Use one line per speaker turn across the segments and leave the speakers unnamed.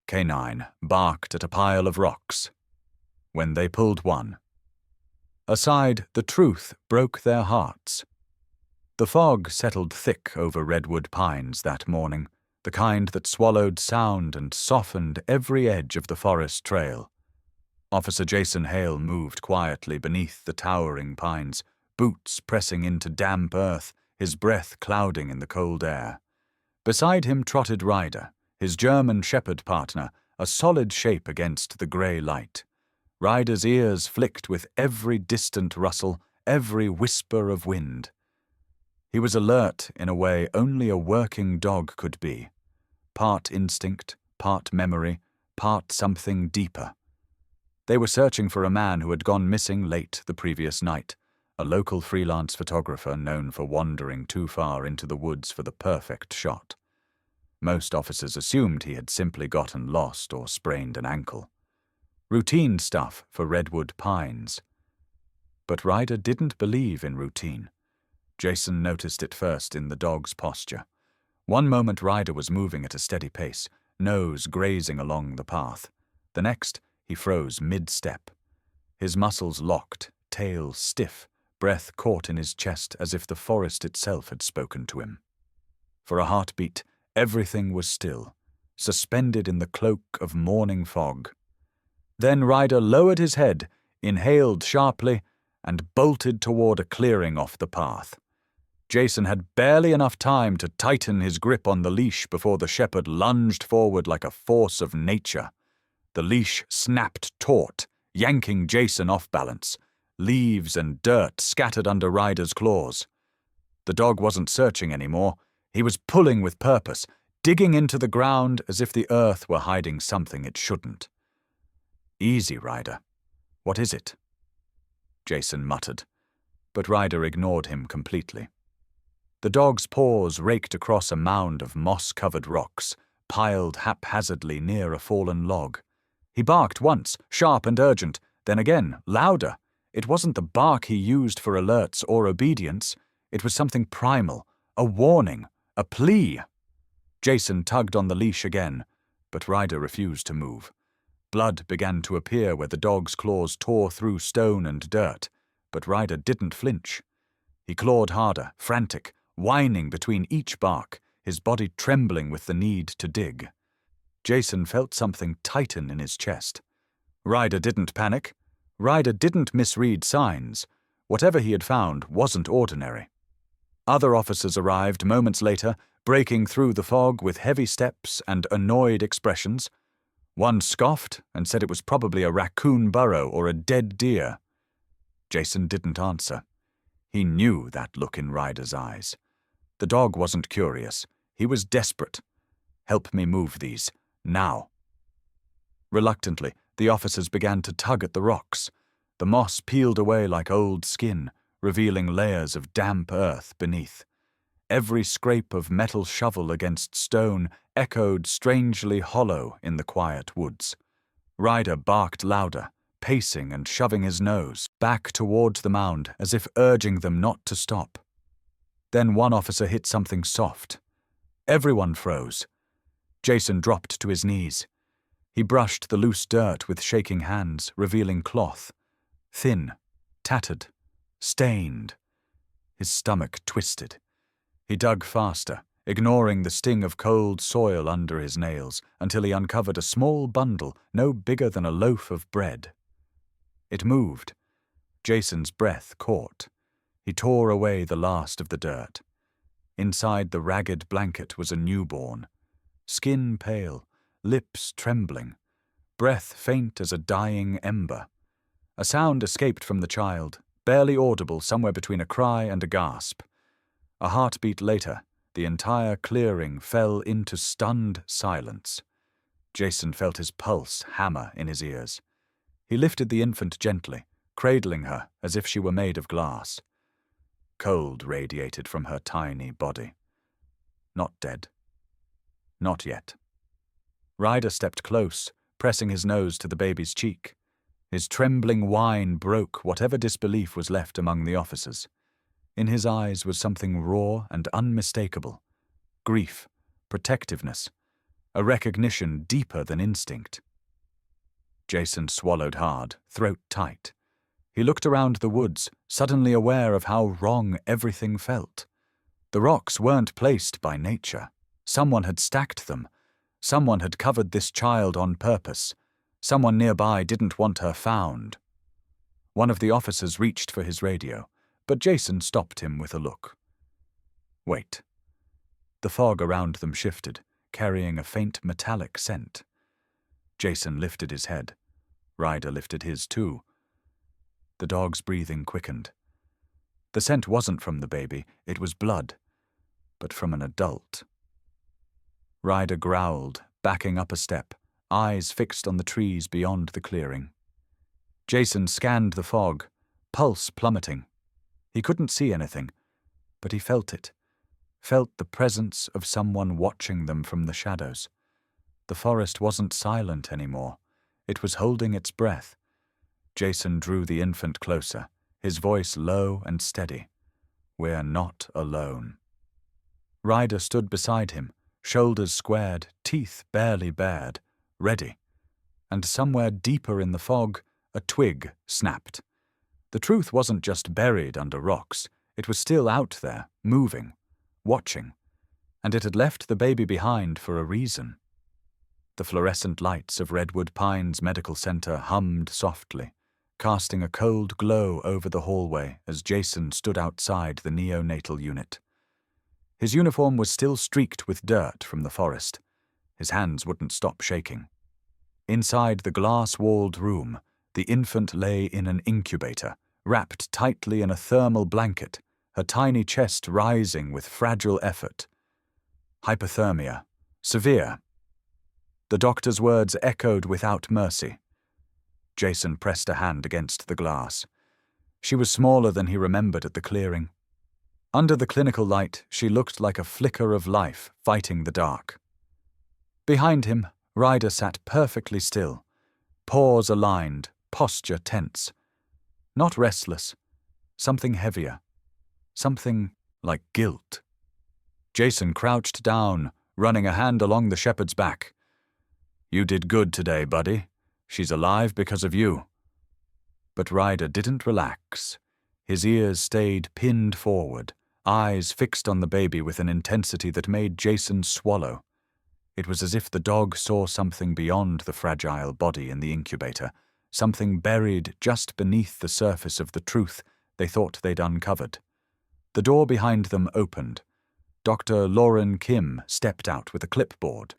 K9 barked at a pile of rocks. When they pulled one aside, the truth broke their hearts. The fog settled thick over redwood pines that morning, the kind that swallowed sound and softened every edge of the forest trail. Officer Jason Hale moved quietly beneath the towering pines, boots pressing into damp earth, his breath clouding in the cold air. Beside him trotted Ryder, his German shepherd partner, a solid shape against the grey light. Ryder's ears flicked with every distant rustle, every whisper of wind. He was alert in a way only a working dog could be. Part instinct, part memory, part something deeper. They were searching for a man who had gone missing late the previous night, a local freelance photographer known for wandering too far into the woods for the perfect shot. Most officers assumed he had simply gotten lost or sprained an ankle. Routine stuff for redwood pines. But Ryder didn't believe in routine. Jason noticed it first in the dog's posture. One moment Ryder was moving at a steady pace, nose grazing along the path. The next, he froze mid-step. His muscles locked, tail stiff, breath caught in his chest as if the forest itself had spoken to him. For a heartbeat, everything was still, suspended in the cloak of morning fog. Then Ryder lowered his head, inhaled sharply, and bolted toward a clearing off the path. Jason had barely enough time to tighten his grip on the leash before the shepherd lunged forward like a force of nature. The leash snapped taut, yanking Jason off balance. Leaves and dirt scattered under Ryder's claws. The dog wasn't searching anymore. He was pulling with purpose, digging into the ground as if the earth were hiding something it shouldn't. "Easy, Ryder. What is it?" Jason muttered, but Ryder ignored him completely. The dog's paws raked across a mound of moss-covered rocks, piled haphazardly near a fallen log. He barked once, sharp and urgent, then again, louder. It wasn't the bark he used for alerts or obedience. It was something primal, a warning, a plea. Jason tugged on the leash again, but Ryder refused to move. Blood began to appear where the dog's claws tore through stone and dirt, but Ryder didn't flinch. He clawed harder, frantic, whining between each bark, his body trembling with the need to dig. Jason felt something tighten in his chest. Ryder didn't panic. Ryder didn't misread signs. Whatever he had found wasn't ordinary. Other officers arrived moments later, breaking through the fog with heavy steps and annoyed expressions. One scoffed and said it was probably a raccoon burrow or a dead deer. Jason didn't answer. He knew that look in Ryder's eyes. The dog wasn't curious. He was desperate. "Help me move these. Now." Reluctantly, the officers began to tug at the rocks. The moss peeled away like old skin, revealing layers of damp earth beneath. Every scrape of metal shovel against stone echoed strangely hollow in the quiet woods. Ryder barked louder, pacing and shoving his nose back towards the mound as if urging them not to stop. Then one officer hit something soft. Everyone froze. Jason dropped to his knees. He brushed the loose dirt with shaking hands, revealing cloth. Thin, tattered, stained. His stomach twisted. He dug faster, ignoring the sting of cold soil under his nails, until he uncovered a small bundle no bigger than a loaf of bread. It moved. Jason's breath caught. He tore away the last of the dirt. Inside the ragged blanket was a newborn. Skin pale, lips trembling, breath faint as a dying ember. A sound escaped from the child, barely audible somewhere between a cry and a gasp. A heartbeat later, the entire clearing fell into stunned silence. Jason felt his pulse hammer in his ears. He lifted the infant gently, cradling her as if she were made of glass. Cold radiated from her tiny body. Not dead. Not yet. Ryder stepped close, pressing his nose to the baby's cheek. His trembling whine broke whatever disbelief was left among the officers. In his eyes was something raw and unmistakable. Grief, protectiveness, a recognition deeper than instinct. Jason swallowed hard, throat tight. He looked around the woods, suddenly aware of how wrong everything felt. The rocks weren't placed by nature. Someone had stacked them. Someone had covered this child on purpose. Someone nearby didn't want her found. One of the officers reached for his radio, but Jason stopped him with a look. Wait. The fog around them shifted, carrying a faint metallic scent. Jason lifted his head. Ryder lifted his too. The dog's breathing quickened. The scent wasn't from the baby, it was blood, but from an adult. Ryder growled, backing up a step, eyes fixed on the trees beyond the clearing. Jason scanned the fog, pulse plummeting. He couldn't see anything, but he felt it. Felt the presence of someone watching them from the shadows. The forest wasn't silent anymore. It was holding its breath. Jason drew the infant closer, his voice low and steady. We're not alone. Ryder stood beside him, shoulders squared, teeth barely bared, ready. And somewhere deeper in the fog, a twig snapped. The truth wasn't just buried under rocks. It was still out there, moving, watching, and it had left the baby behind for a reason. The fluorescent lights of Redwood Pines Medical Center hummed softly, casting a cold glow over the hallway as Jason stood outside the neonatal unit. His uniform was still streaked with dirt from the forest. His hands wouldn't stop shaking. Inside the glass-walled room, the infant lay in an incubator, wrapped tightly in a thermal blanket, her tiny chest rising with fragile effort. Hypothermia. Severe. The doctor's words echoed without mercy. Jason pressed a hand against the glass. She was smaller than he remembered at the clearing. Under the clinical light, she looked like a flicker of life fighting the dark. Behind him, Ryder sat perfectly still, paws aligned, posture tense. Not restless, something heavier, something like guilt. Jason crouched down, running a hand along the shepherd's back. You did good today, buddy. She's alive because of you. But Ryder didn't relax. His ears stayed pinned forward, eyes fixed on the baby with an intensity that made Jason swallow. It was as if the dog saw something beyond the fragile body in the incubator, something buried just beneath the surface of the truth they thought they'd uncovered. The door behind them opened. Dr. Lauren Kim stepped out with a clipboard.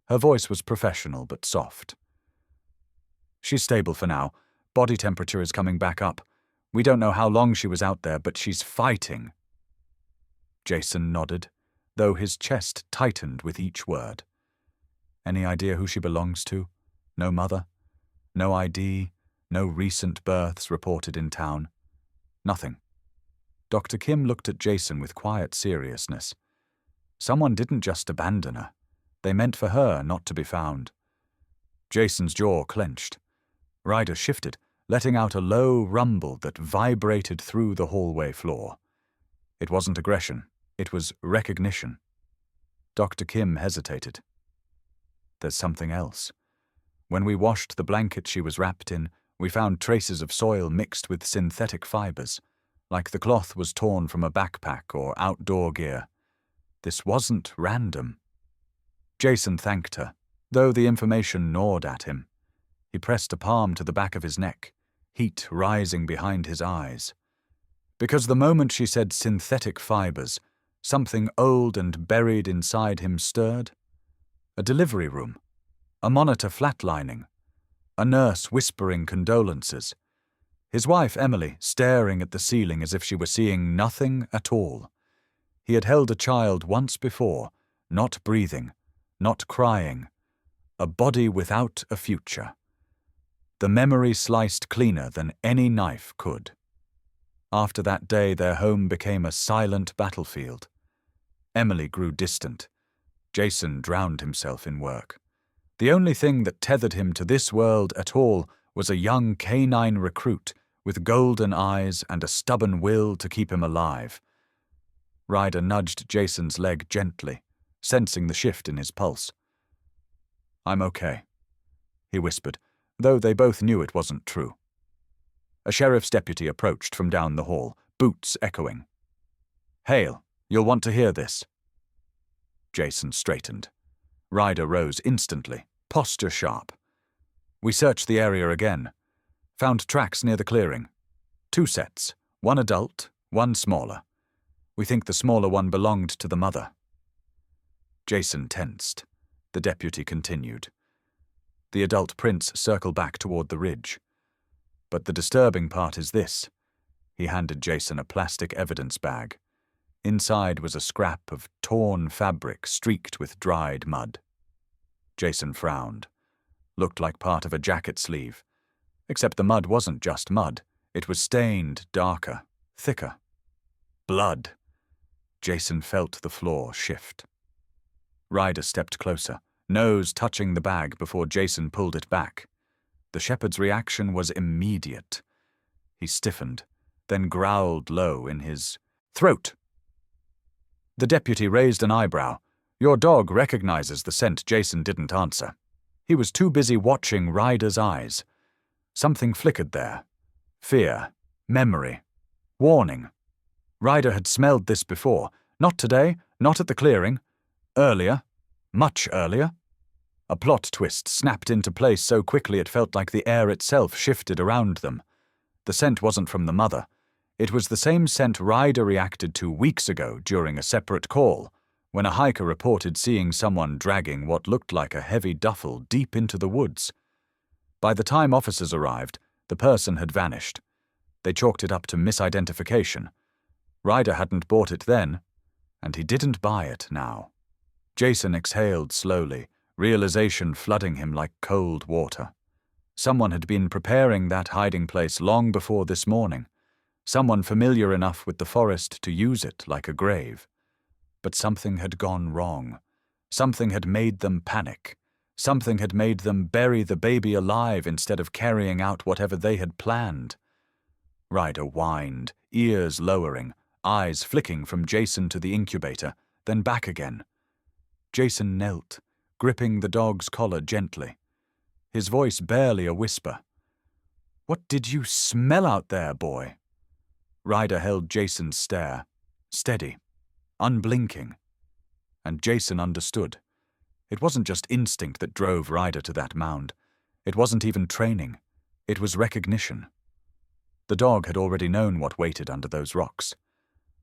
Her voice was professional but soft. She's stable for now. Body temperature is coming back up. We don't know how long she was out there, but she's fighting. Jason nodded, though his chest tightened with each word. Any idea who she belongs to? No mother? No ID? No recent births reported in town? Nothing. Dr. Kim looked at Jason with quiet seriousness. Someone didn't just abandon her. They meant for her not to be found. Jason's jaw clenched. Ryder shifted, letting out a low rumble that vibrated through the hallway floor. It wasn't aggression. It was recognition. Dr. Kim hesitated. There's something else. When we washed the blanket she was wrapped in, we found traces of soil mixed with synthetic fibers, like the cloth was torn from a backpack or outdoor gear. This wasn't random. Jason thanked her, though the information gnawed at him. He pressed a palm to the back of his neck, heat rising behind his eyes. Because the moment she said synthetic fibers, something old and buried inside him stirred. A delivery room, a monitor flatlining, a nurse whispering condolences, his wife Emily staring at the ceiling as if she were seeing nothing at all. He had held a child once before, not breathing, not crying, a body without a future. The memory sliced cleaner than any knife could. After that day, their home became a silent battlefield. Emily grew distant. Jason drowned himself in work. The only thing that tethered him to this world at all was a young canine recruit with golden eyes and a stubborn will to keep him alive. Ryder nudged Jason's leg gently, sensing the shift in his pulse. "I'm okay," he whispered, though they both knew it wasn't true. A sheriff's deputy approached from down the hall, boots echoing. "Hale, you'll want to hear this." Jason straightened. Ryder rose instantly, posture sharp. "We searched the area again. Found tracks near the clearing. 2 sets, one adult, one smaller. We think the smaller one belonged to the mother." Jason tensed. The deputy continued. "The adult prints circle back toward the ridge. But the disturbing part is this." He handed Jason a plastic evidence bag. Inside was a scrap of torn fabric streaked with dried mud. Jason frowned. Looked like part of a jacket sleeve. Except the mud wasn't just mud. It was stained, darker, thicker. Blood. Jason felt the floor shift. Ryder stepped closer, nose touching the bag before Jason pulled it back. The shepherd's reaction was immediate. He stiffened, then growled low in his throat. The deputy raised an eyebrow. Your dog recognizes the scent. Jason didn't answer. He was too busy watching Ryder's eyes. Something flickered there. Fear, memory, warning. Ryder had smelled this before. Not today, not at the clearing. Earlier, much earlier. A plot twist snapped into place so quickly it felt like the air itself shifted around them. The scent wasn't from the mother. It was the same scent Ryder reacted to weeks ago during a separate call, when a hiker reported seeing someone dragging what looked like a heavy duffel deep into the woods. By the time officers arrived, the person had vanished. They chalked it up to misidentification. Ryder hadn't bought it then, and he didn't buy it now. Jason exhaled slowly, realization flooding him like cold water. Someone had been preparing that hiding place long before this morning. Someone familiar enough with the forest to use it like a grave. But something had gone wrong. Something had made them panic. Something had made them bury the baby alive instead of carrying out whatever they had planned. Ryder whined, ears lowering, eyes flicking from Jason to the incubator, then back again. Jason knelt, gripping the dog's collar gently. His voice barely a whisper. "What did you smell out there, boy?" Ryder held Jason's stare, steady, unblinking. And Jason understood. It wasn't just instinct that drove Ryder to that mound. It wasn't even training. It was recognition. The dog had already known what waited under those rocks,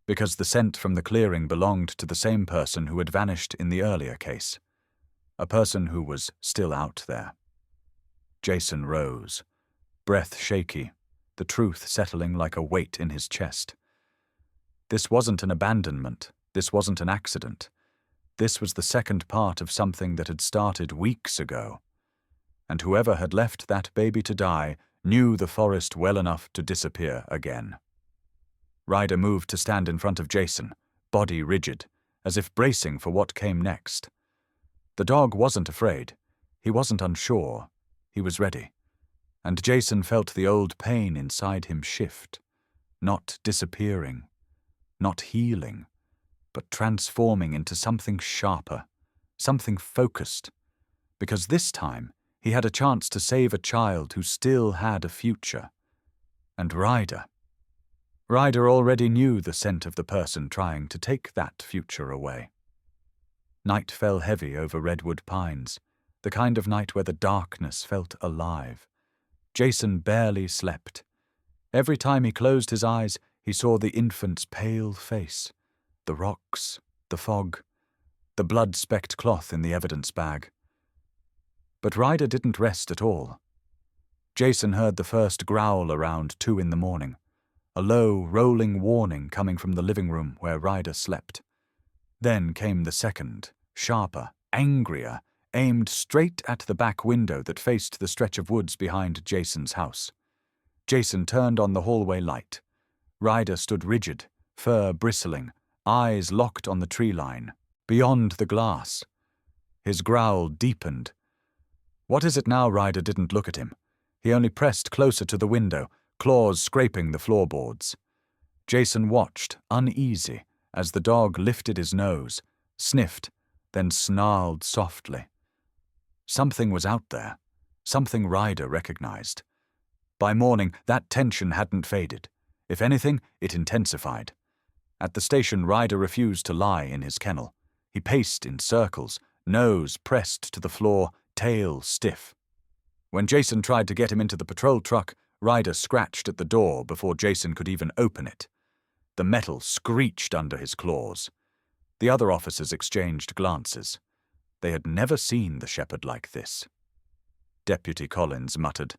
because the scent from the clearing belonged to the same person who had vanished in the earlier case, a person who was still out there. Jason rose, breath shaky, the truth settling like a weight in his chest. This wasn't an abandonment. This wasn't an accident. This was the second part of something that had started weeks ago. And whoever had left that baby to die knew the forest well enough to disappear again. Ryder moved to stand in front of Jason, body rigid, as if bracing for what came next. The dog wasn't afraid. He wasn't unsure. He was ready. And Jason felt the old pain inside him shift, not disappearing, not healing, but transforming into something sharper, something focused, because this time he had a chance to save a child who still had a future. And Ryder already knew the scent of the person trying to take that future away. Night fell heavy over redwood pines, the kind of night where the darkness felt alive. Jason barely slept. Every time he closed his eyes, he saw the infant's pale face, the rocks, the fog, the blood-specked cloth in the evidence bag. But Ryder didn't rest at all. Jason heard the first growl around 2 a.m, a low, rolling warning coming from the living room where Ryder slept. Then came the second, sharper, angrier, aimed straight at the back window that faced the stretch of woods behind Jason's house. Jason turned on the hallway light. Ryder stood rigid, fur bristling, eyes locked on the tree line, beyond the glass. His growl deepened. "What is it now?" Ryder didn't look at him. He only pressed closer to the window, claws scraping the floorboards. Jason watched, uneasy, as the dog lifted his nose, sniffed, then snarled softly. Something was out there. Something Ryder recognized. By morning, that tension hadn't faded. If anything, it intensified. At the station, Ryder refused to lie in his kennel. He paced in circles, nose pressed to the floor, tail stiff. When Jason tried to get him into the patrol truck, Ryder scratched at the door before Jason could even open it. The metal screeched under his claws. The other officers exchanged glances. They had never seen the shepherd like this. Deputy Collins muttered,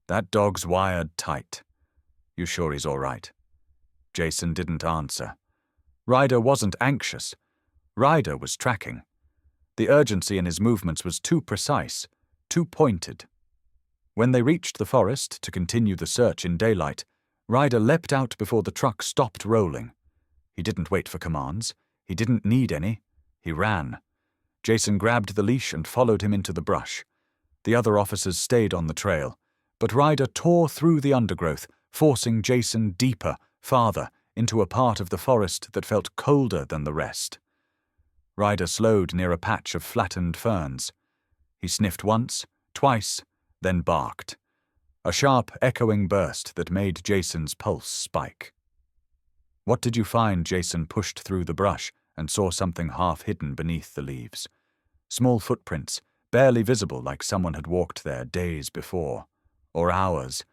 "That dog's wired tight. You sure he's all right?" Jason didn't answer. Ryder wasn't anxious. Ryder was tracking. The urgency in his movements was too precise, too pointed. When they reached the forest to continue the search in daylight, Ryder leapt out before the truck stopped rolling. He didn't wait for commands. He didn't need any. He ran. Jason grabbed the leash and followed him into the brush. The other officers stayed on the trail, but Ryder tore through the undergrowth, forcing Jason deeper, farther, into a part of the forest that felt colder than the rest. Ryder slowed near a patch of flattened ferns. He sniffed once, twice, then barked. A sharp, echoing burst that made Jason's pulse spike. "What did you find?" Jason pushed through the brush and saw something half hidden beneath the leaves. Small footprints, barely visible, like someone had walked there days before, or hours.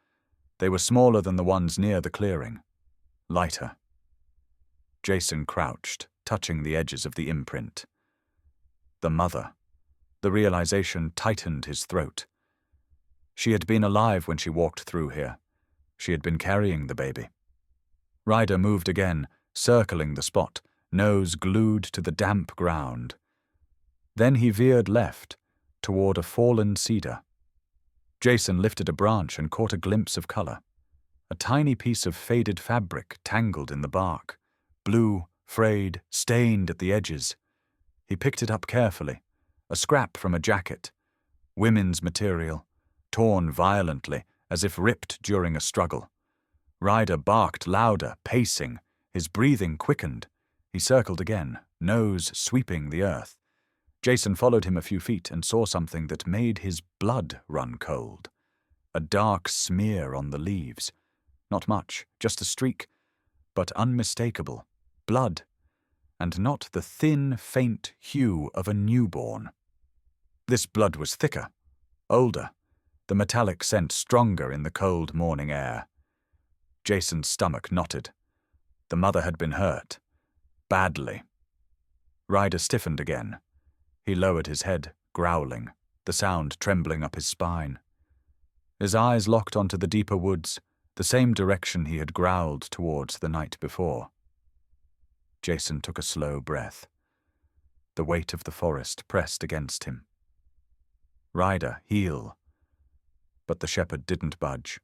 They were smaller than the ones near the clearing. Lighter. Jason crouched, touching the edges of the imprint. The mother. The realization tightened his throat. She had been alive when she walked through here. She had been carrying the baby. Ryder moved again, circling the spot, nose glued to the damp ground. Then he veered left, toward a fallen cedar. Jason lifted a branch and caught a glimpse of color. A tiny piece of faded fabric tangled in the bark, blue, frayed, stained at the edges. He picked it up carefully, a scrap from a jacket, women's material, torn violently, as if ripped during a struggle. Ryder barked louder, pacing, his breathing quickened. He circled again, nose sweeping the earth. Jason followed him a few feet and saw something that made his blood run cold. A dark smear on the leaves. Not much, just a streak, but unmistakable. Blood, and not the thin, faint hue of a newborn. This blood was thicker, older, the metallic scent stronger in the cold morning air. Jason's stomach knotted. The mother had been hurt. Badly. Ryder stiffened again. He lowered his head, growling, the sound trembling up his spine. His eyes locked onto the deeper woods, the same direction he had growled towards the night before. Jason took a slow breath. The weight of the forest pressed against him. Ryder, heel. But the shepherd didn't budge.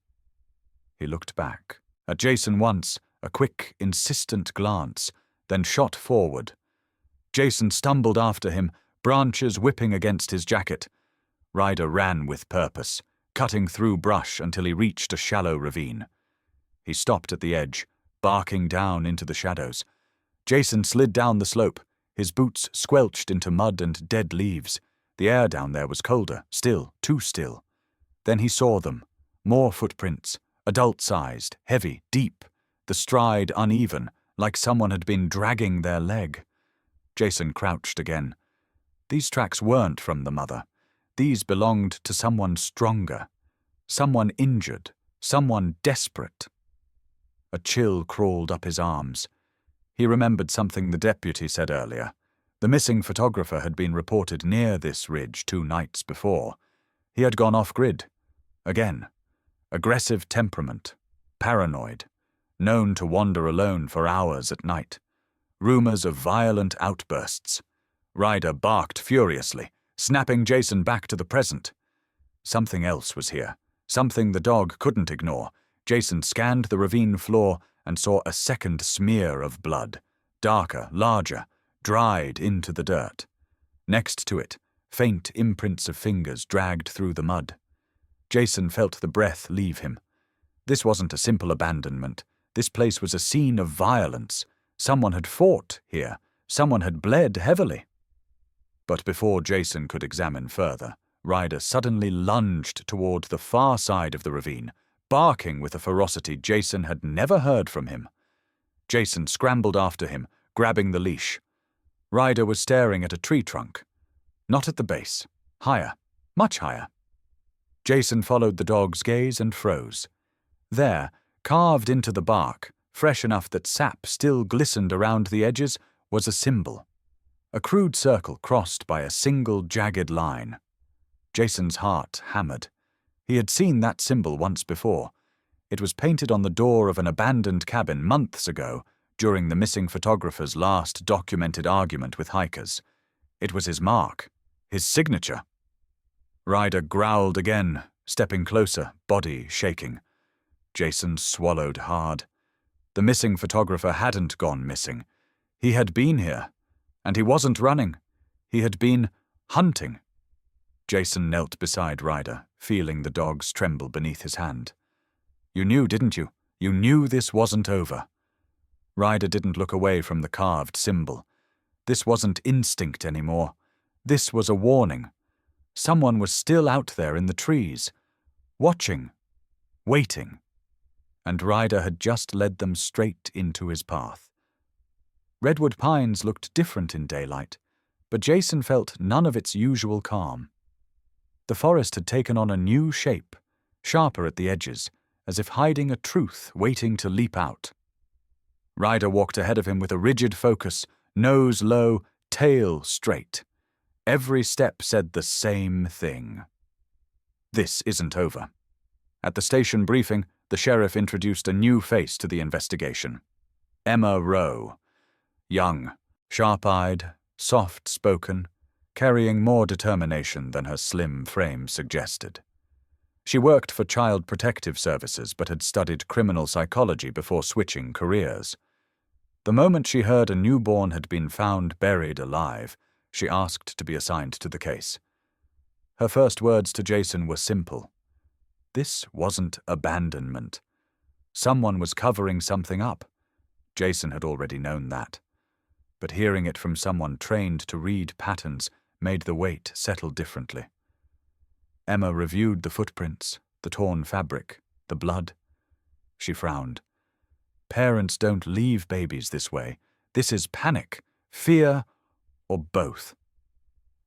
He looked back. At Jason once, a quick, insistent glance, then shot forward. Jason stumbled after him, branches whipping against his jacket. Ryder ran with purpose, cutting through brush until he reached a shallow ravine. He stopped at the edge, barking down into the shadows. Jason slid down the slope, his boots squelched into mud and dead leaves. The air down there was colder, still, too still. Then he saw them, more footprints, adult-sized, heavy, deep, the stride uneven, like someone had been dragging their leg. Jason crouched again. These tracks weren't from the mother. These belonged to someone stronger, someone injured, someone desperate. A chill crawled up his arms. He remembered something the deputy said earlier. The missing photographer had been reported near this ridge 2 nights before. He had gone off-grid. Again. Aggressive temperament. Paranoid. Known to wander alone for hours at night. Rumors of violent outbursts. Ryder barked furiously, snapping Jason back to the present. Something else was here. Something the dog couldn't ignore. Jason scanned the ravine floor and saw a second smear of blood. Darker, larger, dried into the dirt. Next to it, faint imprints of fingers dragged through the mud. Jason felt the breath leave him. This wasn't a simple abandonment. This place was a scene of violence. Someone had fought here. Someone had bled heavily. But before Jason could examine further, Ryder suddenly lunged toward the far side of the ravine, barking with a ferocity Jason had never heard from him. Jason scrambled after him, grabbing the leash. Ryder was staring at a tree trunk. Not at the base. Higher. Much higher. Jason followed the dog's gaze and froze. There, carved into the bark, fresh enough that sap still glistened around the edges, was a symbol. A crude circle crossed by a single jagged line. Jason's heart hammered. He had seen that symbol once before. It was painted on the door of an abandoned cabin months ago, during the missing photographer's last documented argument with hikers. It was his mark, his signature. Ryder growled again, stepping closer, body shaking. Jason swallowed hard. The missing photographer hadn't gone missing. He had been here, and he wasn't running. He had been hunting. Jason knelt beside Ryder, feeling the dogs tremble beneath his hand. You knew, didn't you? You knew this wasn't over. Ryder didn't look away from the carved symbol. This wasn't instinct anymore. This was a warning. Someone was still out there in the trees, watching, waiting. And Ryder had just led them straight into his path. Redwood pines looked different in daylight, but Jason felt none of its usual calm. The forest had taken on a new shape, sharper at the edges, as if hiding a truth waiting to leap out. Ryder walked ahead of him with a rigid focus, nose low, tail straight. Every step said the same thing. This isn't over. At the station briefing, the sheriff introduced a new face to the investigation. Emma Rowe. Young, sharp-eyed, soft-spoken, carrying more determination than her slim frame suggested. She worked for Child Protective Services but had studied criminal psychology before switching careers. The moment she heard a newborn had been found buried alive, she asked to be assigned to the case. Her first words to Jason were simple. This wasn't abandonment. Someone was covering something up. Jason had already known that. But hearing it from someone trained to read patterns made the weight settle differently. Emma reviewed the footprints, the torn fabric, the blood. She frowned. Parents don't leave babies this way. This is panic, fear, or both.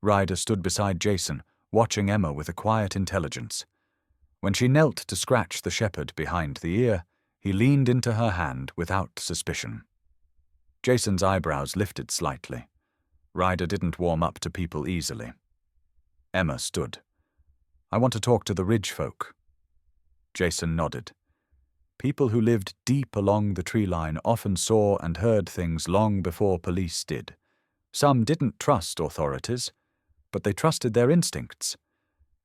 Ryder stood beside Jason, watching Emma with a quiet intelligence. When she knelt to scratch the shepherd behind the ear, he leaned into her hand without suspicion. Jason's eyebrows lifted slightly. Ryder didn't warm up to people easily. Emma stood. I want to talk to the ridge folk. Jason nodded. People who lived deep along the tree line often saw and heard things long before police did. Some didn't trust authorities, but they trusted their instincts,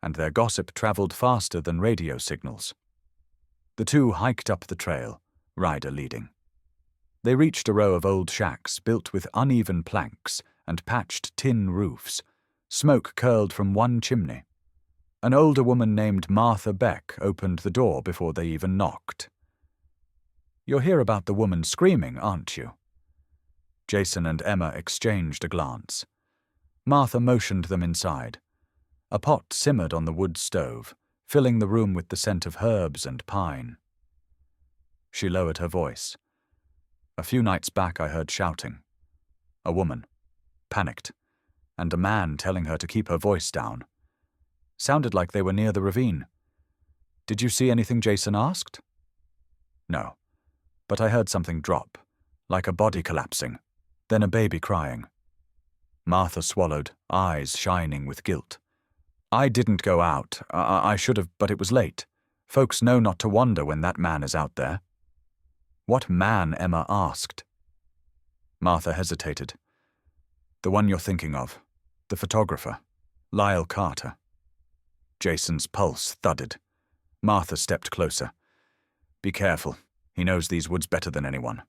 and their gossip traveled faster than radio signals. The two hiked up the trail, Ryder leading. They reached a row of old shacks built with uneven planks and patched tin roofs. Smoke curled from one chimney. An older woman named Martha Beck opened the door before they even knocked. You'll hear about the woman screaming, aren't you? Jason and Emma exchanged a glance. Martha motioned them inside. A pot simmered on the wood stove, filling the room with the scent of herbs and pine. She lowered her voice. A few nights back I heard shouting. A woman, panicked, and a man telling her to keep her voice down. Sounded like they were near the ravine. Did you see anything? Jason asked. No, but I heard something drop, like a body collapsing, then a baby crying. Martha swallowed, eyes shining with guilt. I didn't go out. I should have, but it was late. Folks know not to wander when that man is out there. What man? Emma asked. Martha hesitated. The one you're thinking of. The photographer. Lyle Carter. Jason's pulse thudded. Martha stepped closer. Be careful. He knows these woods better than anyone.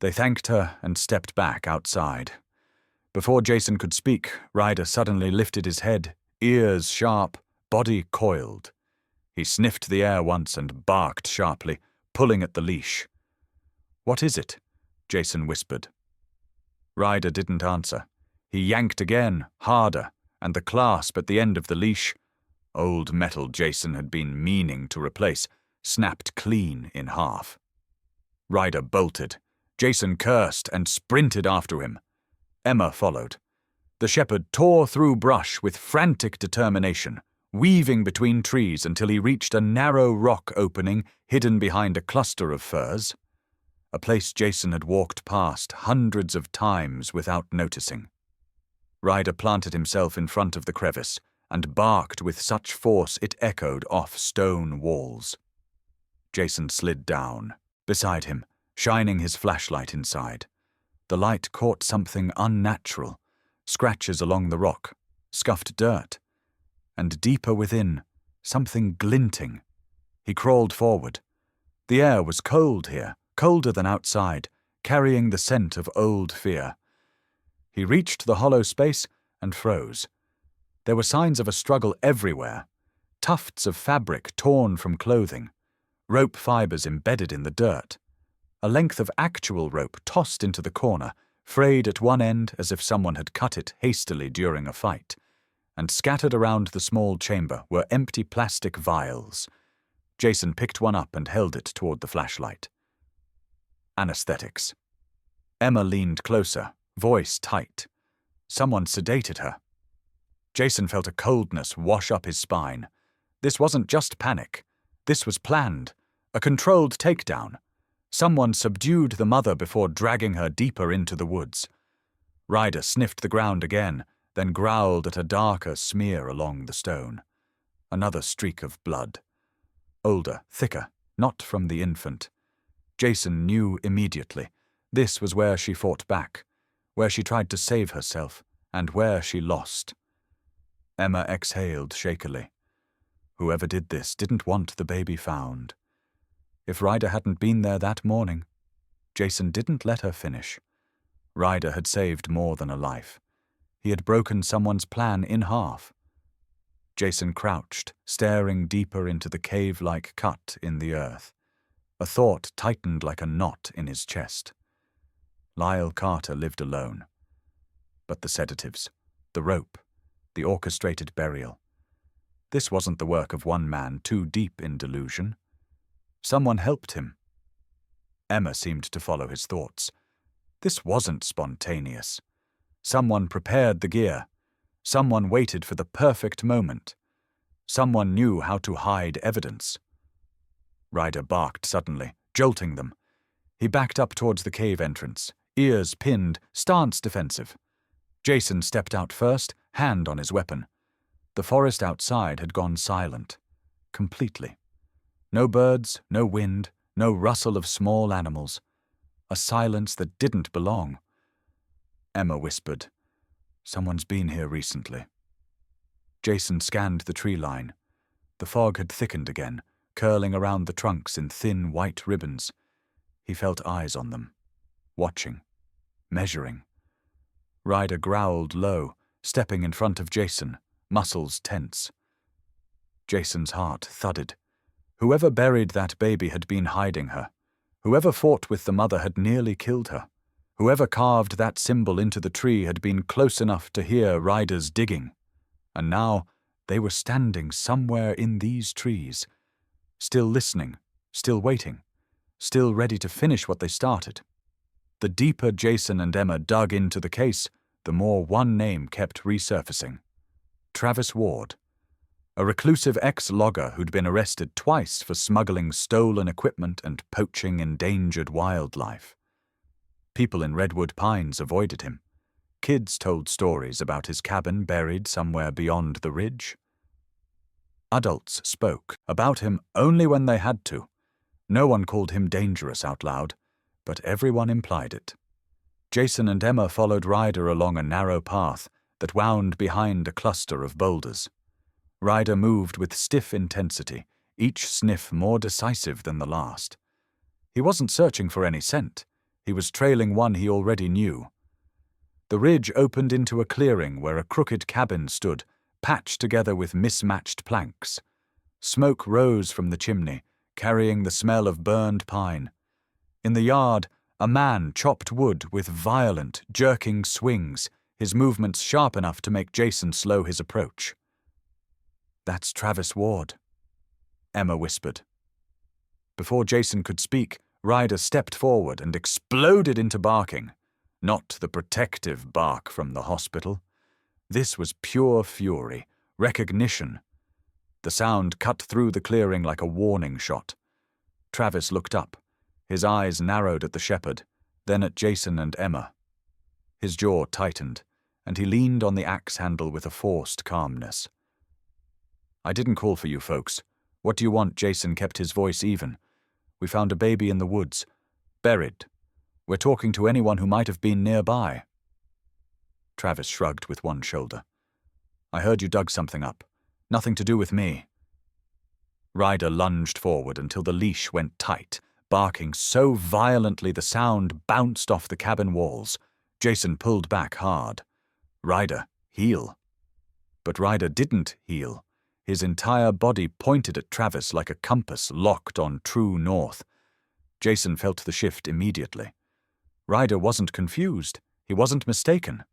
They thanked her and stepped back outside. Before Jason could speak, Ryder suddenly lifted his head, ears sharp, body coiled. He sniffed the air once and barked sharply, pulling at the leash. What is it? Jason whispered. Ryder didn't answer. He yanked again, harder, and the clasp at the end of the leash, old metal Jason had been meaning to replace, snapped clean in half. Ryder bolted. Jason cursed and sprinted after him. Emma followed. The shepherd tore through brush with frantic determination, weaving between trees until he reached a narrow rock opening hidden behind a cluster of firs, a place Jason had walked past hundreds of times without noticing. Ryder planted himself in front of the crevice and barked with such force it echoed off stone walls. Jason slid down, beside him, shining his flashlight inside. The light caught something unnatural, scratches along the rock, scuffed dirt, and deeper within, something glinting. He crawled forward. The air was cold here, colder than outside, carrying the scent of old fear. He reached the hollow space and froze. There were signs of a struggle everywhere. Tufts of fabric torn from clothing, rope fibers embedded in the dirt, a length of actual rope tossed into the corner, frayed at one end as if someone had cut it hastily during a fight, and scattered around the small chamber were empty plastic vials. Jason picked one up and held it toward the flashlight. Anesthetics. Emma leaned closer, voice tight. Someone sedated her. Jason felt a coldness wash up his spine. This wasn't just panic. This was planned, a controlled takedown. Someone subdued the mother before dragging her deeper into the woods. Ryder sniffed the ground again, then growled at a darker smear along the stone. Another streak of blood. Older, thicker, not from the infant. Jason knew immediately. This was where she fought back, where she tried to save herself, and where she lost. Emma exhaled shakily. Whoever did this didn't want the baby found. If Ryder hadn't been there that morning, Jason didn't let her finish. Ryder had saved more than a life. He had broken someone's plan in half. Jason crouched, staring deeper into the cave-like cut in the earth. A thought tightened like a knot in his chest. Lyle Carter lived alone. But the sedatives, the rope, the orchestrated burial. This wasn't the work of one man too deep in delusion. Someone helped him. Emma seemed to follow his thoughts. This wasn't spontaneous. Someone prepared the gear. Someone waited for the perfect moment. Someone knew how to hide evidence. Ryder barked suddenly, jolting them. He backed up towards the cave entrance, ears pinned, stance defensive. Jason stepped out first, hand on his weapon. The forest outside had gone silent. Completely. No birds, no wind, no rustle of small animals. A silence that didn't belong. Emma whispered, "Someone's been here recently." Jason scanned the tree line. The fog had thickened again, curling around the trunks in thin white ribbons. He felt eyes on them, watching, measuring. Ryder growled low, stepping in front of Jason, muscles tense. Jason's heart thudded. Whoever buried that baby had been hiding her. Whoever fought with the mother had nearly killed her. Whoever carved that symbol into the tree had been close enough to hear Ryder's digging. And now they were standing somewhere in these trees, still listening, still waiting, still ready to finish what they started. The deeper Jason and Emma dug into the case, the more one name kept resurfacing. Travis Ward. A reclusive ex-logger who'd been arrested twice for smuggling stolen equipment and poaching endangered wildlife. People in Redwood Pines avoided him. Kids told stories about his cabin buried somewhere beyond the ridge. Adults spoke about him only when they had to. No one called him dangerous out loud, but everyone implied it. Jason and Emma followed Ryder along a narrow path that wound behind a cluster of boulders. Ryder moved with stiff intensity, each sniff more decisive than the last. He wasn't searching for any scent. He was trailing one he already knew. The ridge opened into a clearing where a crooked cabin stood, patched together with mismatched planks. Smoke rose from the chimney, carrying the smell of burned pine. In the yard, a man chopped wood with violent, jerking swings, his movements sharp enough to make Jason slow his approach. "That's Travis Ward," Emma whispered. Before Jason could speak, Ryder stepped forward and exploded into barking. Not the protective bark from the hospital. This was pure fury, recognition. The sound cut through the clearing like a warning shot. Travis looked up. His eyes narrowed at the shepherd, then at Jason and Emma. His jaw tightened, and he leaned on the axe handle with a forced calmness. "I didn't call for you folks. What do you want?" Jason kept his voice even. "We found a baby in the woods. Buried. We're talking to anyone who might have been nearby." Travis shrugged with one shoulder. "I heard you dug something up. Nothing to do with me." Ryder lunged forward until the leash went tight, barking so violently the sound bounced off the cabin walls. Jason pulled back hard. "Ryder, heel." But Ryder didn't heel. His entire body pointed at Travis like a compass locked on true north. Jason felt the shift immediately. Ryder wasn't confused. He wasn't mistaken.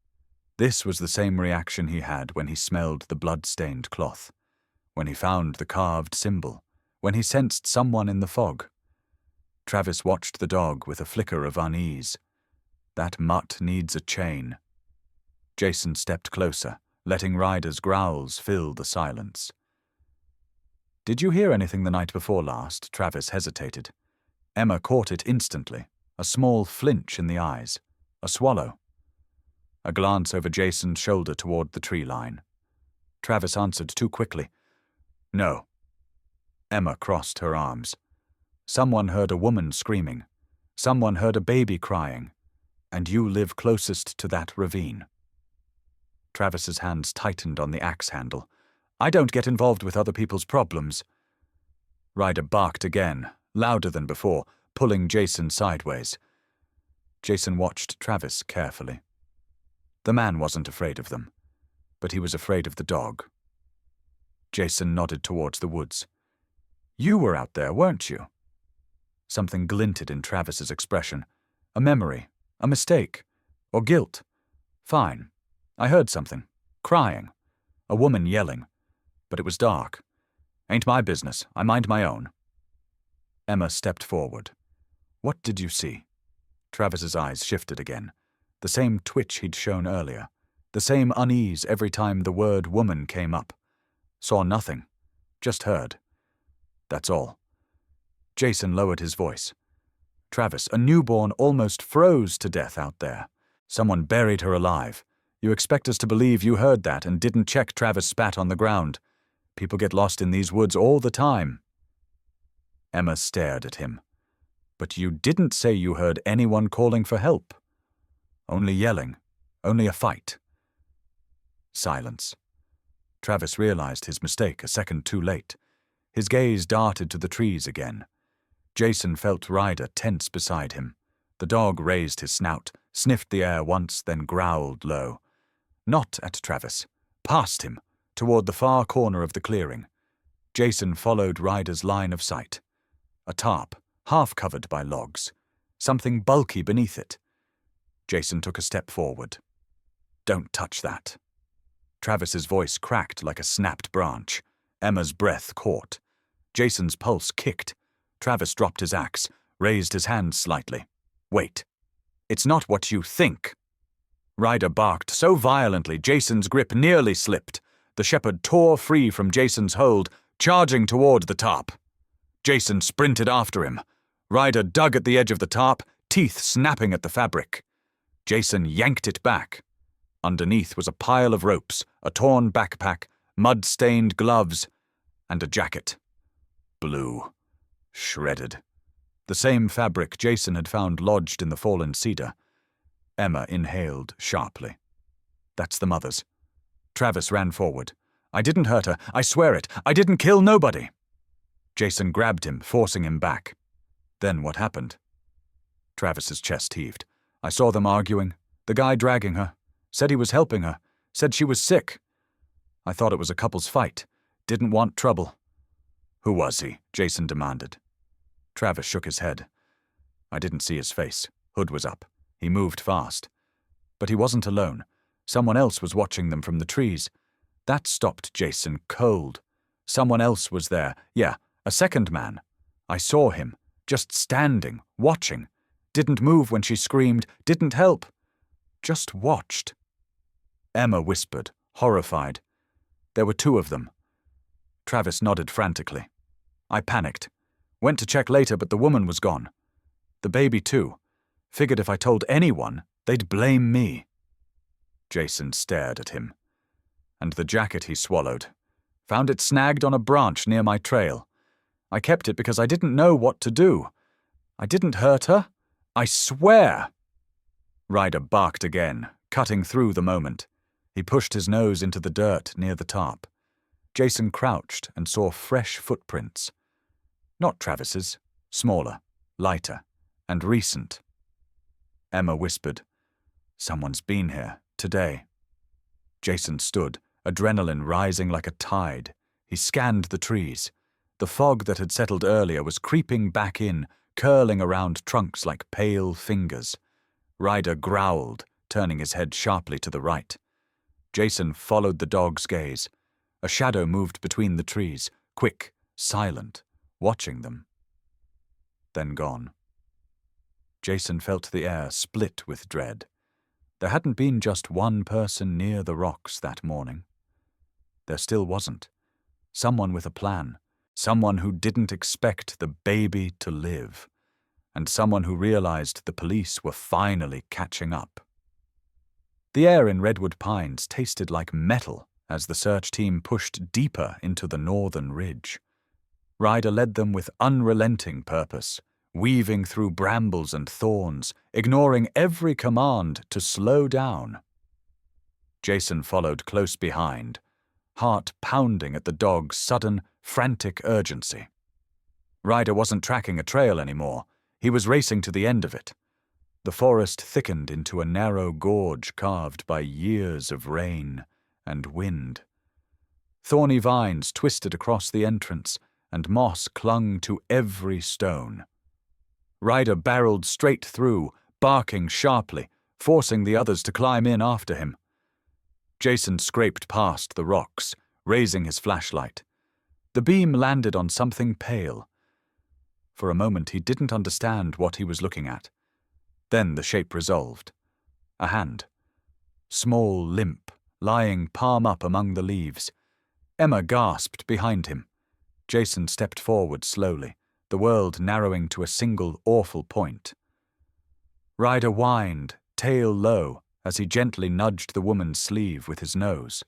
This was the same reaction he had when he smelled the blood-stained cloth, when he found the carved symbol, when he sensed someone in the fog. Travis watched the dog with a flicker of unease. That mutt needs a chain. Jason stepped closer, letting Ryder's growls fill the silence. "Did you hear anything the night before last?" Travis hesitated. Emma caught it instantly, a small flinch in the eyes, a swallow. A glance over Jason's shoulder toward the tree line. Travis answered too quickly. "No." Emma crossed her arms. "Someone heard a woman screaming. Someone heard a baby crying. And you live closest to that ravine." Travis's hands tightened on the axe handle. "I don't get involved with other people's problems." Ryder barked again, louder than before, pulling Jason sideways. Jason watched Travis carefully. The man wasn't afraid of them, but he was afraid of the dog. Jason nodded towards the woods. "You were out there, weren't you?" Something glinted in Travis's expression. A memory, a mistake, or guilt. "Fine. I heard something. Crying. A woman yelling. But it was dark. Ain't my business. I mind my own." Emma stepped forward. "What did you see?" Travis's eyes shifted again. The same twitch he'd shown earlier. The same unease every time the word woman came up. "Saw nothing. Just heard. That's all." Jason lowered his voice. "Travis, a newborn almost froze to death out there. Someone buried her alive. You expect us to believe you heard that and didn't check Travis spat on the ground. People get lost in these woods all the time." Emma stared at him. "But you didn't say you heard anyone calling for help. Only yelling. Only a fight." Silence. Travis realized his mistake a second too late. His gaze darted to the trees again. Jason felt Ryder tense beside him. The dog raised his snout, sniffed the air once, then growled low. Not at Travis. Past him, toward the far corner of the clearing. Jason followed Ryder's line of sight. A tarp, half covered by logs. Something bulky beneath it. Jason took a step forward. "Don't touch that." Travis's voice cracked like a snapped branch. Emma's breath caught. Jason's pulse kicked. Travis dropped his axe, raised his hand slightly. "Wait. It's not what you think." Ryder barked so violently Jason's grip nearly slipped. The shepherd tore free from Jason's hold, charging toward the tarp. Jason sprinted after him. Ryder dug at the edge of the tarp, teeth snapping at the fabric. Jason yanked it back. Underneath was a pile of ropes, a torn backpack, mud-stained gloves, and a jacket. Blue. Shredded. The same fabric Jason had found lodged in the fallen cedar. Emma inhaled sharply. "That's the mother's." Travis ran forward. "I didn't hurt her. I swear it. I didn't kill nobody." Jason grabbed him, forcing him back. "Then what happened?" Travis's chest heaved. "I saw them arguing. The guy dragging her. Said he was helping her. Said she was sick. I thought it was a couple's fight. Didn't want trouble." "Who was he?" Jason demanded. Travis shook his head. "I didn't see his face. Hood was up. He moved fast. But he wasn't alone. Someone else was watching them from the trees. That stopped Jason cold. Someone else was there. Yeah, a second man. I saw him, just standing, watching. Didn't move when she screamed, didn't help. Just watched. Emma whispered, horrified. There were two of them. Travis nodded frantically. I panicked. Went to check later, but the woman was gone. The baby too. Figured if I told anyone, they'd blame me. Jason stared at him. And the jacket he swallowed. Found it snagged on a branch near my trail. I kept it because I didn't know what to do. I didn't hurt her. I swear. Ryder barked again, cutting through the moment. He pushed his nose into the dirt near the tarp. Jason crouched and saw fresh footprints. Not Travis's, smaller, lighter, and recent. Emma whispered, Someone's been here, today. Jason stood, adrenaline rising like a tide. He scanned the trees. The fog that had settled earlier was creeping back in, curling around trunks like pale fingers. Ryder growled, turning his head sharply to the right. Jason followed the dog's gaze. A shadow moved between the trees, quick, silent, watching them. Then gone. Jason felt the air split with dread. There hadn't been just one person near the rocks that morning. There still wasn't. Someone with a plan. Someone who didn't expect the baby to live. And someone who realized the police were finally catching up. The air in Redwood Pines tasted like metal as the search team pushed deeper into the northern ridge. Ryder led them with unrelenting purpose, weaving through brambles and thorns, ignoring every command to slow down. Jason followed close behind, heart pounding at the dog's sudden, frantic urgency. Ryder wasn't tracking a trail anymore. He was racing to the end of it. The forest thickened into a narrow gorge carved by years of rain and wind. Thorny vines twisted across the entrance, and moss clung to every stone. Ryder barreled straight through, barking sharply, forcing the others to climb in after him. Jason scraped past the rocks, raising his flashlight. The beam landed on something pale. For a moment he didn't understand what he was looking at. Then the shape resolved. A hand. Small, limp, lying palm up among the leaves. Emma gasped behind him. Jason stepped forward slowly, the world narrowing to a single awful point. Ryder whined, tail low, as he gently nudged the woman's sleeve with his nose.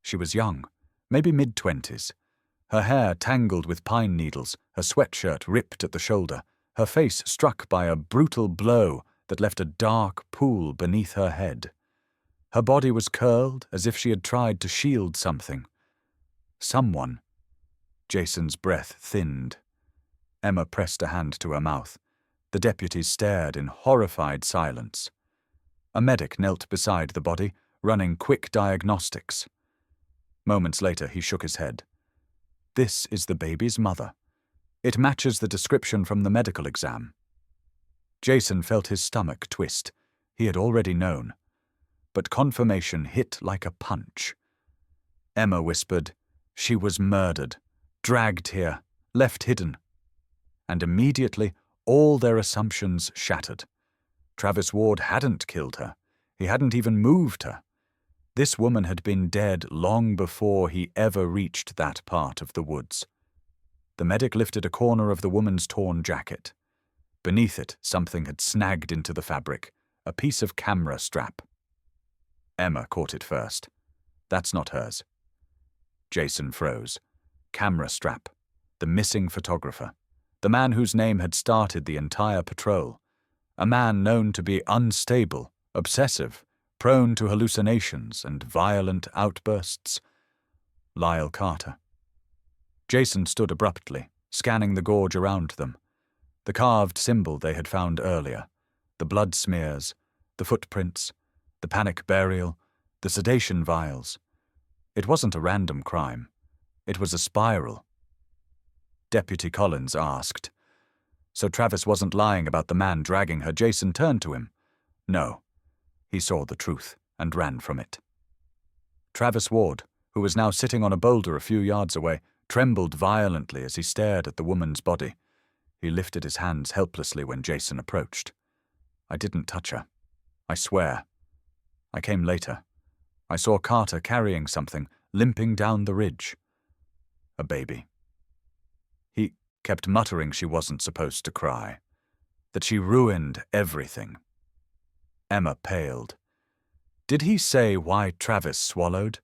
She was young, maybe mid-20s. Her hair tangled with pine needles, her sweatshirt ripped at the shoulder, her face struck by a brutal blow that left a dark pool beneath her head. Her body was curled as if she had tried to shield something. Someone. Jason's breath thinned. Emma pressed a hand to her mouth. The deputies stared in horrified silence. A medic knelt beside the body, running quick diagnostics. Moments later, he shook his head. This is the baby's mother. It matches the description from the medical exam. Jason felt his stomach twist. He had already known. But confirmation hit like a punch. Emma whispered, she was murdered, dragged here, left hidden. And immediately, all their assumptions shattered. Travis Ward hadn't killed her. He hadn't even moved her. This woman had been dead long before he ever reached that part of the woods. The medic lifted a corner of the woman's torn jacket. Beneath it, something had snagged into the fabric, a piece of camera strap. Emma caught it first. That's not hers. Jason froze. Camera strap. The missing photographer. The man whose name had started the entire patrol. A man known to be unstable, obsessive, prone to hallucinations and violent outbursts. Lyle Carter. Jason stood abruptly, scanning the gorge around them. The carved symbol they had found earlier. The blood smears. The footprints. The panic burial. The sedation vials. It wasn't a random crime. It was a spiral. Deputy Collins asked. So Travis wasn't lying about the man dragging her. Jason turned to him. No. He saw the truth, and ran from it. Travis Ward, who was now sitting on a boulder a few yards away, trembled violently as he stared at the woman's body. He lifted his hands helplessly when Jason approached. I didn't touch her. I swear. I came later. I saw Carter carrying something, limping down the ridge. A baby. He kept muttering she wasn't supposed to cry, that she ruined everything. Emma paled. Did he say why Travis swallowed?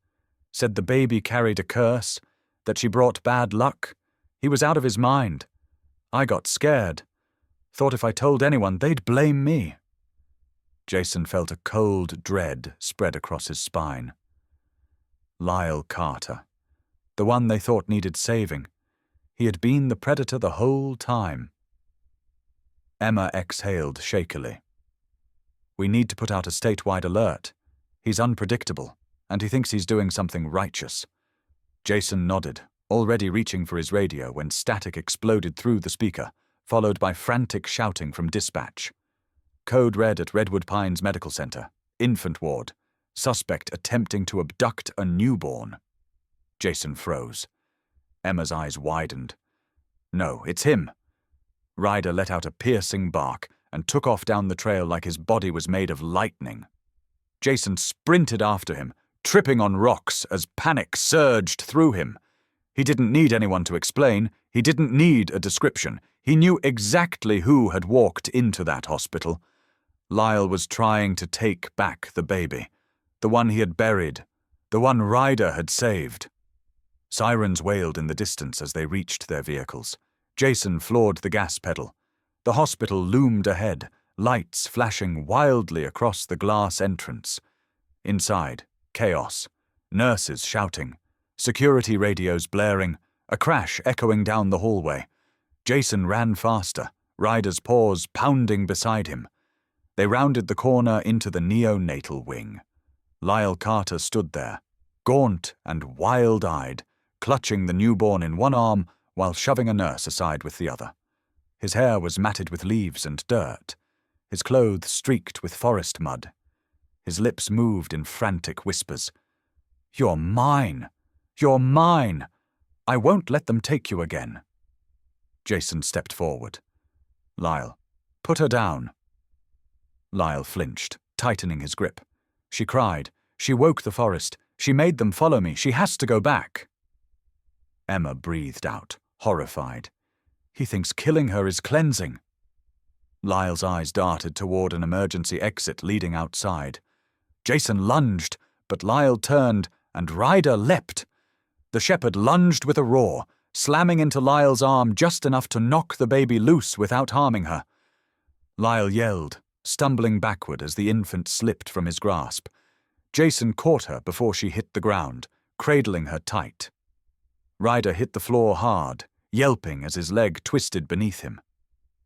Said the baby carried a curse? That she brought bad luck? He was out of his mind. I got scared. Thought if I told anyone, they'd blame me. Jason felt a cold dread spread across his spine. Lyle Carter. The one they thought needed saving. He had been the predator the whole time. Emma exhaled shakily. We need to put out a statewide alert. He's unpredictable, and he thinks he's doing something righteous. Jason nodded, already reaching for his radio when static exploded through the speaker, followed by frantic shouting from dispatch. Code red at Redwood Pines Medical Center. Infant ward. Suspect attempting to abduct a newborn. Jason froze. Emma's eyes widened. No, it's him. Ryder let out a piercing bark and took off down the trail like his body was made of lightning. Jason sprinted after him, tripping on rocks as panic surged through him. He didn't need anyone to explain. He didn't need a description. He knew exactly who had walked into that hospital. Lyle was trying to take back the baby, the one he had buried, the one Ryder had saved. Sirens wailed in the distance as they reached their vehicles. Jason floored the gas pedal. The hospital loomed ahead, lights flashing wildly across the glass entrance. Inside, chaos, nurses shouting, security radios blaring, a crash echoing down the hallway. Jason ran faster, Ryder's paws pounding beside him. They rounded the corner into the neonatal wing. Lyle Carter stood there, gaunt and wild-eyed, clutching the newborn in one arm while shoving a nurse aside with the other. His hair was matted with leaves and dirt, his clothes streaked with forest mud. His lips moved in frantic whispers. You're mine! You're mine! I won't let them take you again. Jason stepped forward. Lyle, put her down. Lyle flinched, tightening his grip. She cried. She woke the forest. She made them follow me. She has to go back. Emma breathed out, horrified. He thinks killing her is cleansing. Lyle's eyes darted toward an emergency exit leading outside. Jason lunged, but Lyle turned, and Ryder leapt. The shepherd lunged with a roar, slamming into Lyle's arm just enough to knock the baby loose without harming her. Lyle yelled, stumbling backward as the infant slipped from his grasp. Jason caught her before she hit the ground, cradling her tight. Ryder hit the floor hard, yelping as his leg twisted beneath him.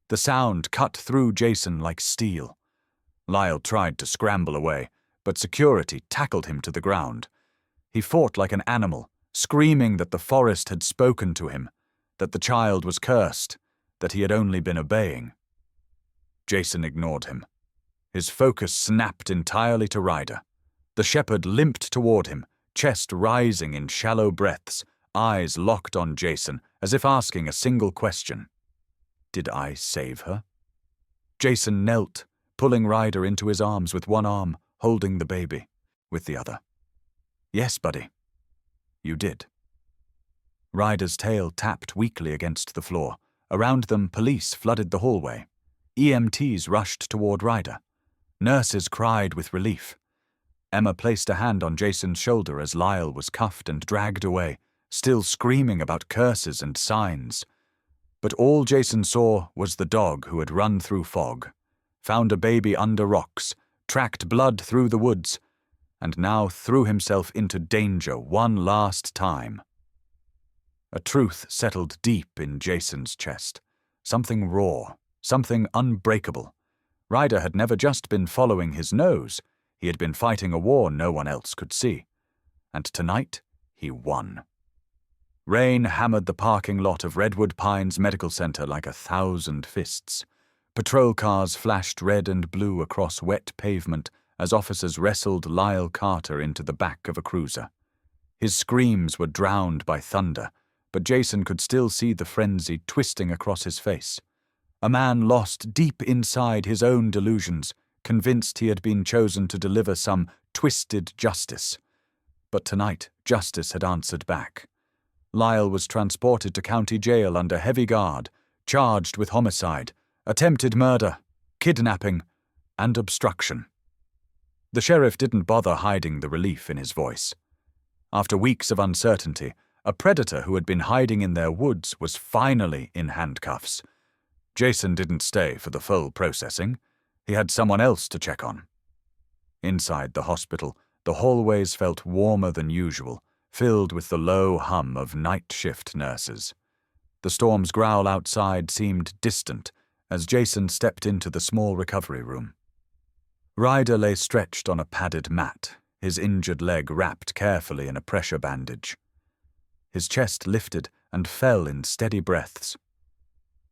The sound cut through Jason like steel. Lyle tried to scramble away, but security tackled him to the ground. He fought like an animal, screaming that the forest had spoken to him, that the child was cursed, that he had only been obeying. Jason ignored him. His focus snapped entirely to Ryder. The shepherd limped toward him, chest rising in shallow breaths, eyes locked on Jason, as if asking a single question. Did I save her? Jason knelt, pulling Ryder into his arms with one arm, holding the baby with the other. Yes, buddy. You did. Ryder's tail tapped weakly against the floor. Around them, police flooded the hallway. EMTs rushed toward Ryder. Nurses cried with relief. Emma placed a hand on Jason's shoulder as Lyle was cuffed and dragged away, still screaming about curses and signs. But all Jason saw was the dog who had run through fog, found a baby under rocks, tracked blood through the woods, and now threw himself into danger one last time. A truth settled deep in Jason's chest, something raw, something unbreakable. Ryder had never just been following his nose, he had been fighting a war no one else could see. And tonight, he won. Rain hammered the parking lot of Redwood Pines Medical Center like 1,000 fists. Patrol cars flashed red and blue across wet pavement as officers wrestled Lyle Carter into the back of a cruiser. His screams were drowned by thunder, but Jason could still see the frenzy twisting across his face. A man lost deep inside his own delusions, convinced he had been chosen to deliver some twisted justice. But tonight, justice had answered back. Lyle was transported to county jail under heavy guard, charged with homicide, attempted murder, kidnapping, and obstruction. The sheriff didn't bother hiding the relief in his voice. After weeks of uncertainty, a predator who had been hiding in their woods was finally in handcuffs. Jason didn't stay for the full processing. He had someone else to check on. Inside the hospital, the hallways felt warmer than usual, filled with the low hum of night shift nurses. The storm's growl outside seemed distant as Jason stepped into the small recovery room. Ryder lay stretched on a padded mat, his injured leg wrapped carefully in a pressure bandage. His chest lifted and fell in steady breaths.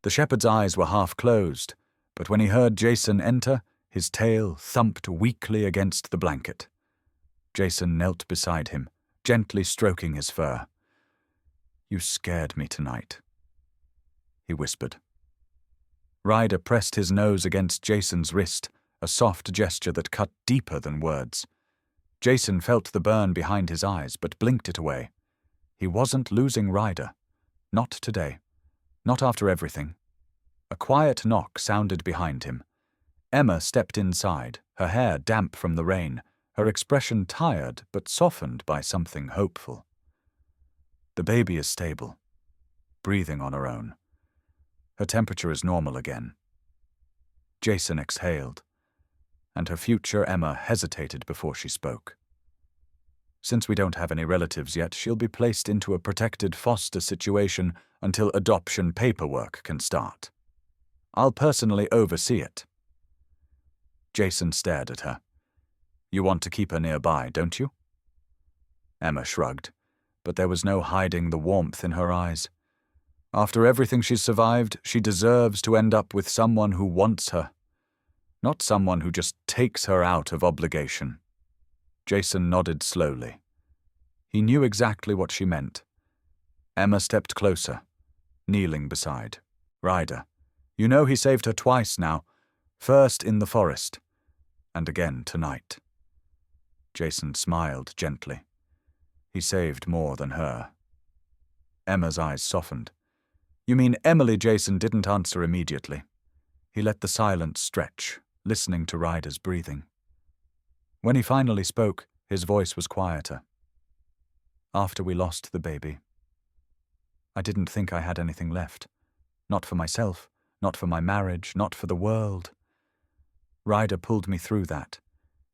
The shepherd's eyes were half closed, but when he heard Jason enter, his tail thumped weakly against the blanket. Jason knelt beside him, gently stroking his fur. "You scared me tonight," he whispered. Ryder pressed his nose against Jason's wrist, a soft gesture that cut deeper than words. Jason felt the burn behind his eyes, but blinked it away. He wasn't losing Ryder. Not today. Not after everything. A quiet knock sounded behind him. Emma stepped inside, her hair damp from the rain, her expression tired but softened by something hopeful. "The baby is stable, breathing on her own. Her temperature is normal again." Jason exhaled, and her future Emma hesitated before she spoke. "Since we don't have any relatives yet, she'll be placed into a protected foster situation until adoption paperwork can start. I'll personally oversee it." Jason stared at her. "You want to keep her nearby, don't you?" Emma shrugged, but there was no hiding the warmth in her eyes. After everything she's survived, she deserves to end up with someone who wants her, not someone who just takes her out of obligation. Jason nodded slowly. He knew exactly what she meant. Emma stepped closer, kneeling beside. "Ryder, you know he saved her twice now, first in the forest, and again tonight." Jason smiled gently. He saved more than her. Emma's eyes softened. "You mean Emily?" Jason didn't answer immediately. He let the silence stretch, listening to Ryder's breathing. When he finally spoke, his voice was quieter. "After we lost the baby, I didn't think I had anything left. Not for myself, not for my marriage, not for the world. Ryder pulled me through that.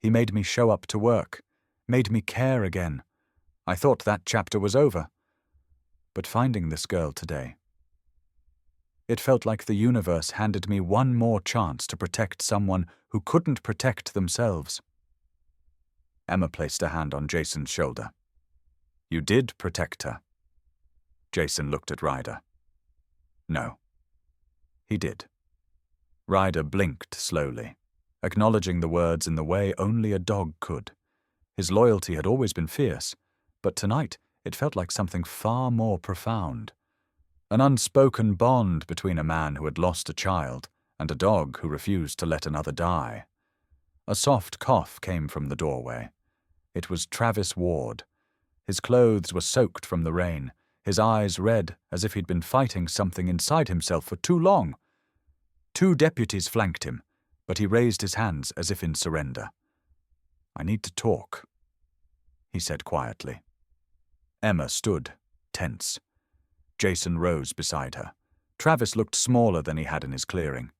He made me show up to work, made me care again. I thought that chapter was over. But finding this girl today, it felt like the universe handed me one more chance to protect someone who couldn't protect themselves." Emma placed a hand on Jason's shoulder. "You did protect her." Jason looked at Ryder. "No." He did. Ryder blinked slowly, acknowledging the words in the way only a dog could. His loyalty had always been fierce, but tonight it felt like something far more profound. An unspoken bond between a man who had lost a child and a dog who refused to let another die. A soft cough came from the doorway. It was Travis Ward. His clothes were soaked from the rain, his eyes red as if he'd been fighting something inside himself for too long. 2 deputies flanked him, but he raised his hands as if in surrender. "I need to talk," he said quietly. Emma stood, tense. Jason rose beside her. Travis looked smaller than he had in his clearing.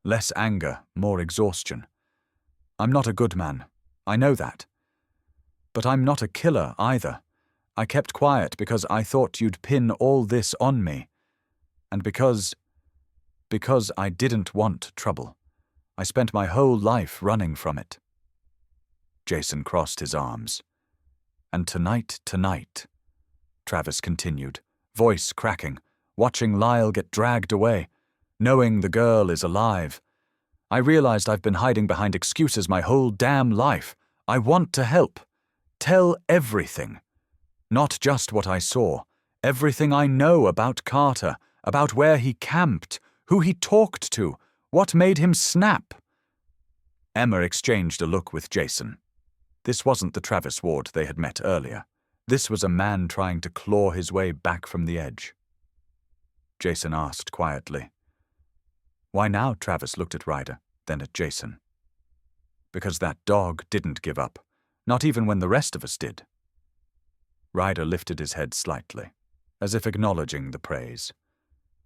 Less anger, more exhaustion. "I'm not a good man. I know that. But I'm not a killer either. I kept quiet because I thought you'd pin all this on me. And because I didn't want trouble. I spent my whole life running from it." Jason crossed his arms. "And tonight, Travis continued, voice cracking, watching Lyle get dragged away, knowing the girl is alive. I realized I've been hiding behind excuses my whole damn life. I want to help. Tell everything. Not just what I saw. Everything I know about Carter, about where he camped, who he talked to, what made him snap. Emma exchanged a look with Jason. This wasn't the Travis Ward they had met earlier. This was a man trying to claw his way back from the edge. Jason asked quietly. Why now? Travis looked at Ryder, then at Jason. Because that dog didn't give up, not even when the rest of us did. Ryder lifted his head slightly, as if acknowledging the praise.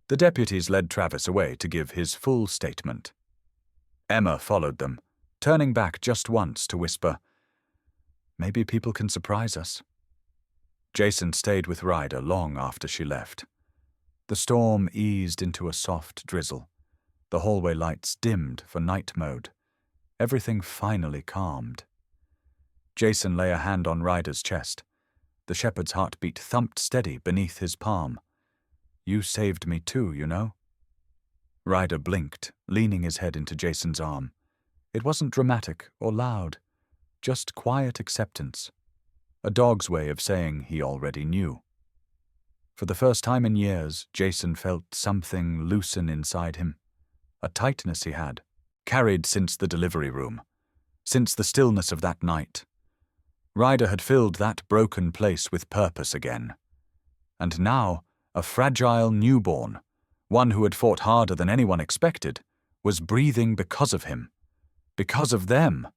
The deputies led Travis away to give his full statement. Emma followed them, turning back just once to whisper, "Maybe people can surprise us." Jason stayed with Ryder long after she left. The storm eased into a soft drizzle. The hallway lights dimmed for night mode. Everything finally calmed. Jason lay a hand on Ryder's chest. The shepherd's heartbeat thumped steady beneath his palm. "You saved me too, you know." Ryder blinked, leaning his head into Jason's arm. It wasn't dramatic or loud, just quiet acceptance. A dog's way of saying he already knew. For the first time in years, Jason felt something loosen inside him. A tightness he had, carried since the delivery room, since the stillness of that night. Ryder had filled that broken place with purpose again. And now, a fragile newborn, one who had fought harder than anyone expected, was breathing because of him, because of them.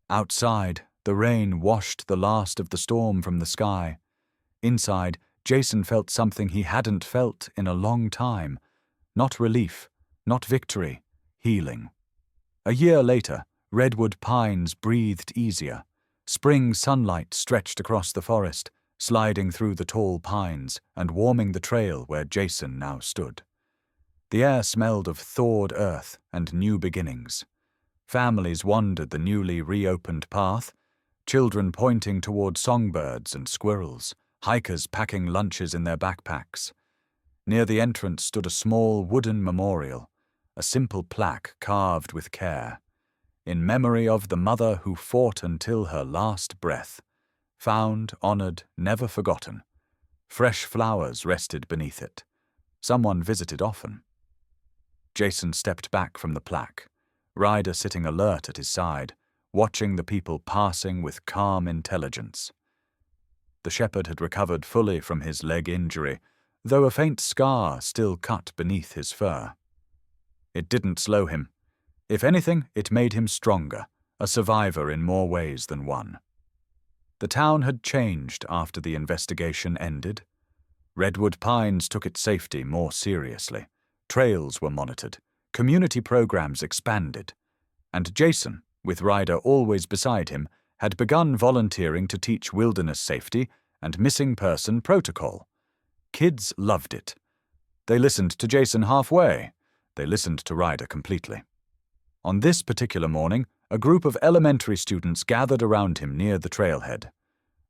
Outside, the rain washed the last of the storm from the sky. Inside, Jason felt something he hadn't felt in a long time. Not relief, not victory, healing. A year later, redwood pines breathed easier. Spring sunlight stretched across the forest, sliding through the tall pines and warming the trail where Jason now stood. The air smelled of thawed earth and new beginnings. Families wandered the newly reopened path, children pointing toward songbirds and squirrels, hikers packing lunches in their backpacks. Near the entrance stood a small wooden memorial, a simple plaque carved with care, in memory of the mother who fought until her last breath. Found, honored, never forgotten. Fresh flowers rested beneath it. Someone visited often. Jason stepped back from the plaque, Ryder sitting alert at his side, watching the people passing with calm intelligence. The shepherd had recovered fully from his leg injury, though a faint scar still cut beneath his fur. It didn't slow him. If anything, it made him stronger, a survivor in more ways than one. The town had changed after the investigation ended. Redwood Pines took its safety more seriously. Trails were monitored, community programs expanded, and Jason, with Ryder always beside him, had begun volunteering to teach wilderness safety and missing person protocol. Kids loved it. They listened to Jason halfway. They listened to Ryder completely. On this particular morning, a group of elementary students gathered around him near the trailhead.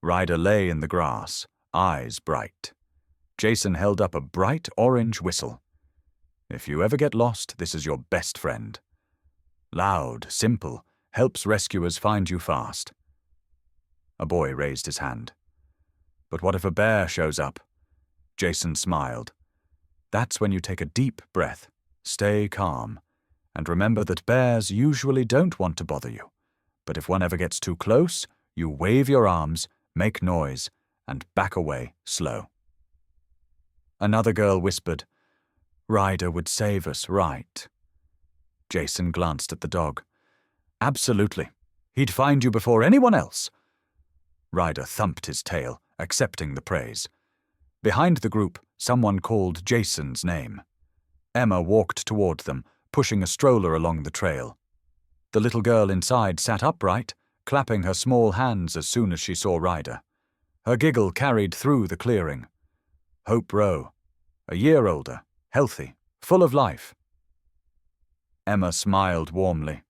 Ryder lay in the grass, eyes bright. Jason held up a bright orange whistle. "If you ever get lost, this is your best friend. Loud, simple, helps rescuers find you fast." A boy raised his hand. "But what if a bear shows up?" Jason smiled. "That's when you take a deep breath, stay calm, and remember that bears usually don't want to bother you. But if one ever gets too close, you wave your arms, make noise, and back away slow." Another girl whispered, "Ryder would save us, right?" Jason glanced at the dog. "Absolutely. He'd find you before anyone else." Ryder thumped his tail, accepting the praise. Behind the group, someone called Jason's name. Emma walked toward them, pushing a stroller along the trail. The little girl inside sat upright, clapping her small hands as soon as she saw Ryder. Her giggle carried through the clearing. Hope Rowe, a year older, healthy, full of life. Emma smiled warmly.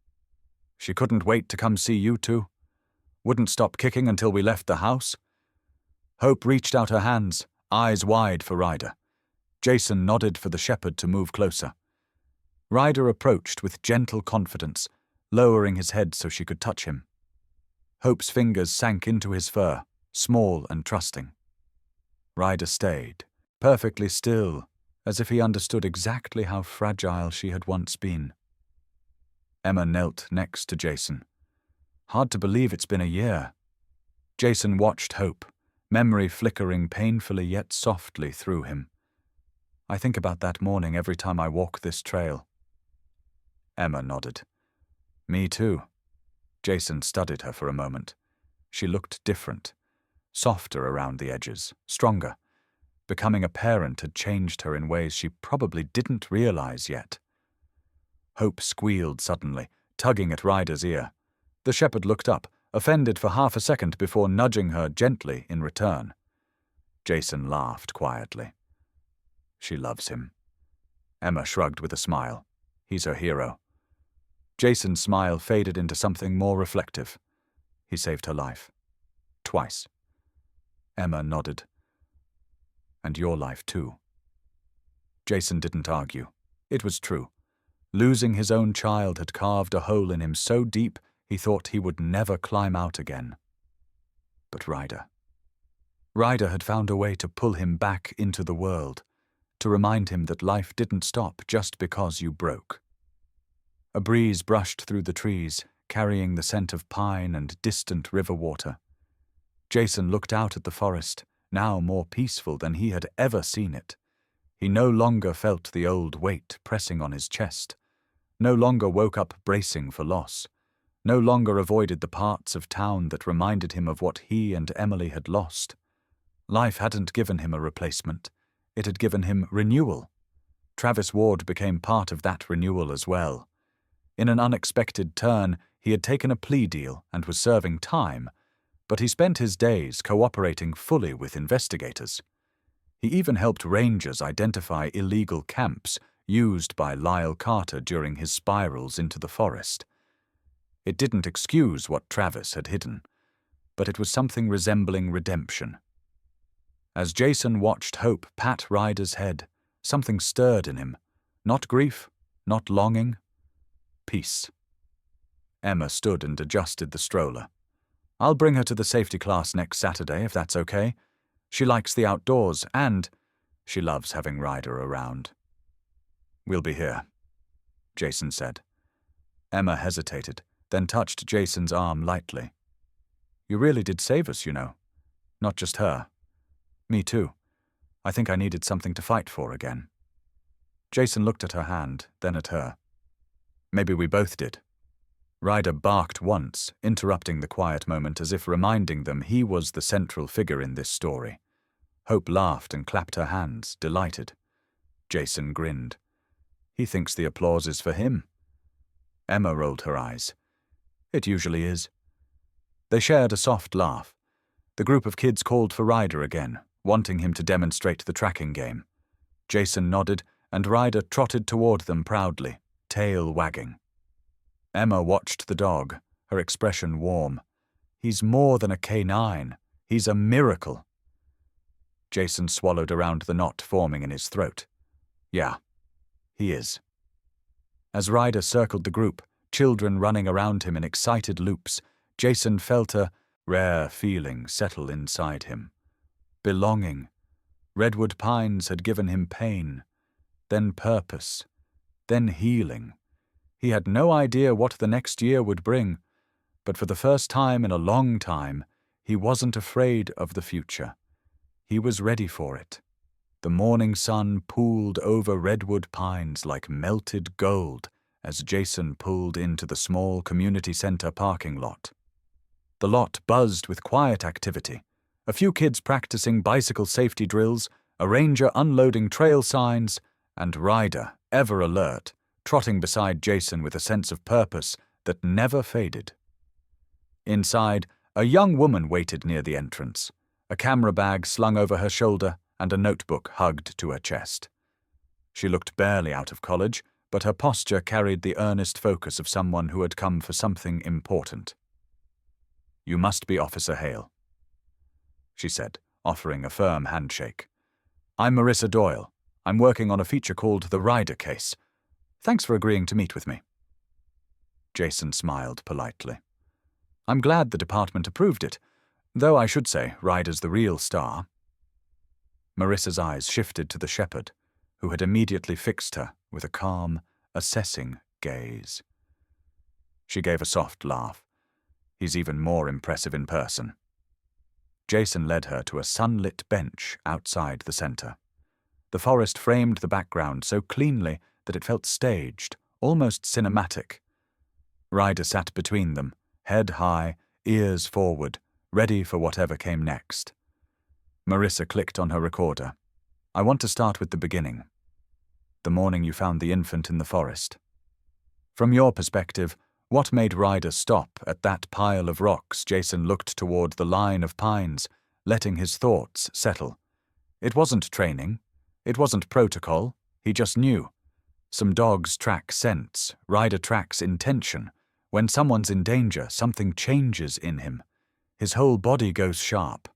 She couldn't wait to come see you two. Wouldn't stop kicking until we left the house. Hope reached out her hands, eyes wide for Ryder. Jason nodded for the shepherd to move closer. Ryder approached with gentle confidence, lowering his head so she could touch him. Hope's fingers sank into his fur, small and trusting. Ryder stayed, perfectly still, as if he understood exactly how fragile she had once been. Emma knelt next to Jason. Hard to believe it's been a year. Jason watched Hope, memory flickering painfully yet softly through him. I think about that morning every time I walk this trail. Emma nodded. Me too. Jason studied her for a moment. She looked different, softer around the edges, stronger. Becoming a parent had changed her in ways she probably didn't realize yet. Hope squealed suddenly, tugging at Ryder's ear. The shepherd looked up, offended for half a second before nudging her gently in return. Jason laughed quietly. She loves him. Emma shrugged with a smile. He's her hero. Jason's smile faded into something more reflective. He saved her life. Twice. Emma nodded. And your life too. Jason didn't argue. It was true. Losing his own child had carved a hole in him so deep he thought he would never climb out again. But Ryder had found a way to pull him back into the world, to remind him that life didn't stop just because you broke. A breeze brushed through the trees, carrying the scent of pine and distant river water. Jason looked out at the forest, now more peaceful than he had ever seen it. He no longer felt the old weight pressing on his chest, no longer woke up bracing for loss, no longer avoided the parts of town that reminded him of what he and Emily had lost. Life hadn't given him a replacement. It had given him renewal. Travis Ward became part of that renewal as well. In an unexpected turn, he had taken a plea deal and was serving time, but he spent his days cooperating fully with investigators. He even helped rangers identify illegal camps used by Lyle Carter during his spirals into the forest. It didn't excuse what Travis had hidden, but it was something resembling redemption. As Jason watched Hope pat Ryder's head, something stirred in him. Not grief, not longing. Peace. Emma stood and adjusted the stroller. I'll bring her to the safety class next Saturday, if that's okay. She likes the outdoors, and she loves having Ryder around. We'll be here, Jason said. Emma hesitated, then touched Jason's arm lightly. You really did save us, you know. Not just her. Me too. I think I needed something to fight for again. Jason looked at her hand, then at her. Maybe we both did. Ryder barked once, interrupting the quiet moment as if reminding them he was the central figure in this story. Hope laughed and clapped her hands, delighted. Jason grinned. He thinks the applause is for him. Emma rolled her eyes. It usually is. They shared a soft laugh. The group of kids called for Ryder again, wanting him to demonstrate the tracking game. Jason nodded, and Ryder trotted toward them proudly, tail wagging. Emma watched the dog, her expression warm. He's more than a canine. He's a miracle. Jason swallowed around the knot forming in his throat. Yeah, he is. As Ryder circled the group, children running around him in excited loops, Jason felt a rare feeling settle inside him. Belonging. Redwood pines had given him pain, then purpose, then healing. He had no idea what the next year would bring, but for the first time in a long time, he wasn't afraid of the future. He was ready for it. The morning sun pooled over redwood pines like melted gold as Jason pulled into the small community center parking lot. The lot buzzed with quiet activity. A few kids practicing bicycle safety drills, a ranger unloading trail signs, and Ryder, ever alert, trotting beside Jason with a sense of purpose that never faded. Inside, a young woman waited near the entrance, a camera bag slung over her shoulder and a notebook hugged to her chest. She looked barely out of college, but her posture carried the earnest focus of someone who had come for something important. You must be Officer Hale, she said, offering a firm handshake. I'm Marissa Doyle. I'm working on a feature called The Ryder Case. Thanks for agreeing to meet with me. Jason smiled politely. I'm glad the department approved it, though I should say Ryder's the real star. Marissa's eyes shifted to the shepherd, who had immediately fixed her with a calm, assessing gaze. She gave a soft laugh. He's even more impressive in person. Jason led her to a sunlit bench outside the center. The forest framed the background so cleanly that it felt staged, almost cinematic. Ryder sat between them, head high, ears forward, ready for whatever came next. Marissa clicked on her recorder. I want to start with the beginning. The morning you found the infant in the forest. From your perspective, what made Ryder stop at that pile of rocks? Jason looked toward the line of pines, letting his thoughts settle. It wasn't training. It wasn't protocol. He just knew. Some dogs track scents. Ryder tracks intention. When someone's in danger, something changes in him. His whole body goes sharp,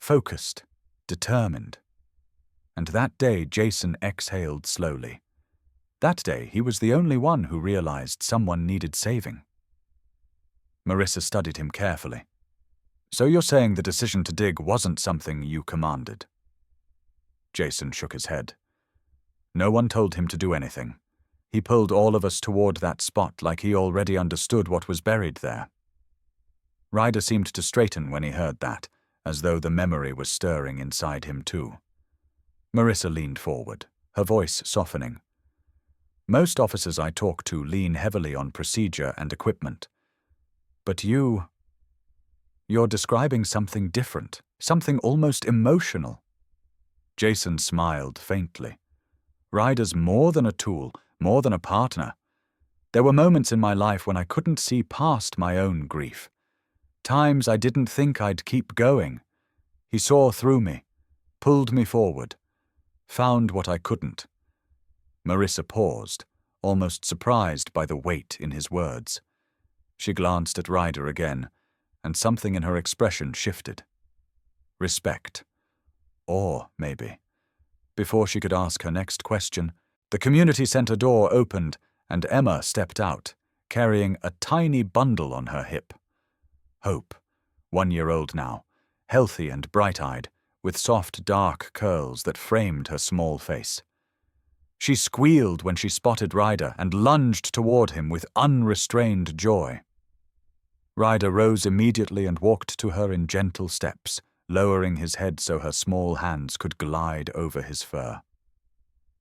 focused, determined. And that day, Jason exhaled slowly. That day, he was the only one who realized someone needed saving. Marissa studied him carefully. So you're saying the decision to dig wasn't something you commanded? Jason shook his head. No one told him to do anything. He pulled all of us toward that spot like he already understood what was buried there. Ryder seemed to straighten when he heard that, as though the memory was stirring inside him too. Marissa leaned forward, her voice softening. Most officers I talk to lean heavily on procedure and equipment. But you're describing something different, something almost emotional. Jason smiled faintly. Ryder's more than a tool, more than a partner. There were moments in my life when I couldn't see past my own grief. Times I didn't think I'd keep going. He saw through me, pulled me forward, found what I couldn't. Marissa paused, almost surprised by the weight in his words. She glanced at Ryder again, and something in her expression shifted. Respect. Awe, maybe. Before she could ask her next question, the community center door opened and Emma stepped out, carrying a tiny bundle on her hip. Hope, 1-year-old now, healthy and bright-eyed, with soft, dark curls that framed her small face. She squealed when she spotted Ryder and lunged toward him with unrestrained joy. Ryder rose immediately and walked to her in gentle steps, lowering his head so her small hands could glide over his fur.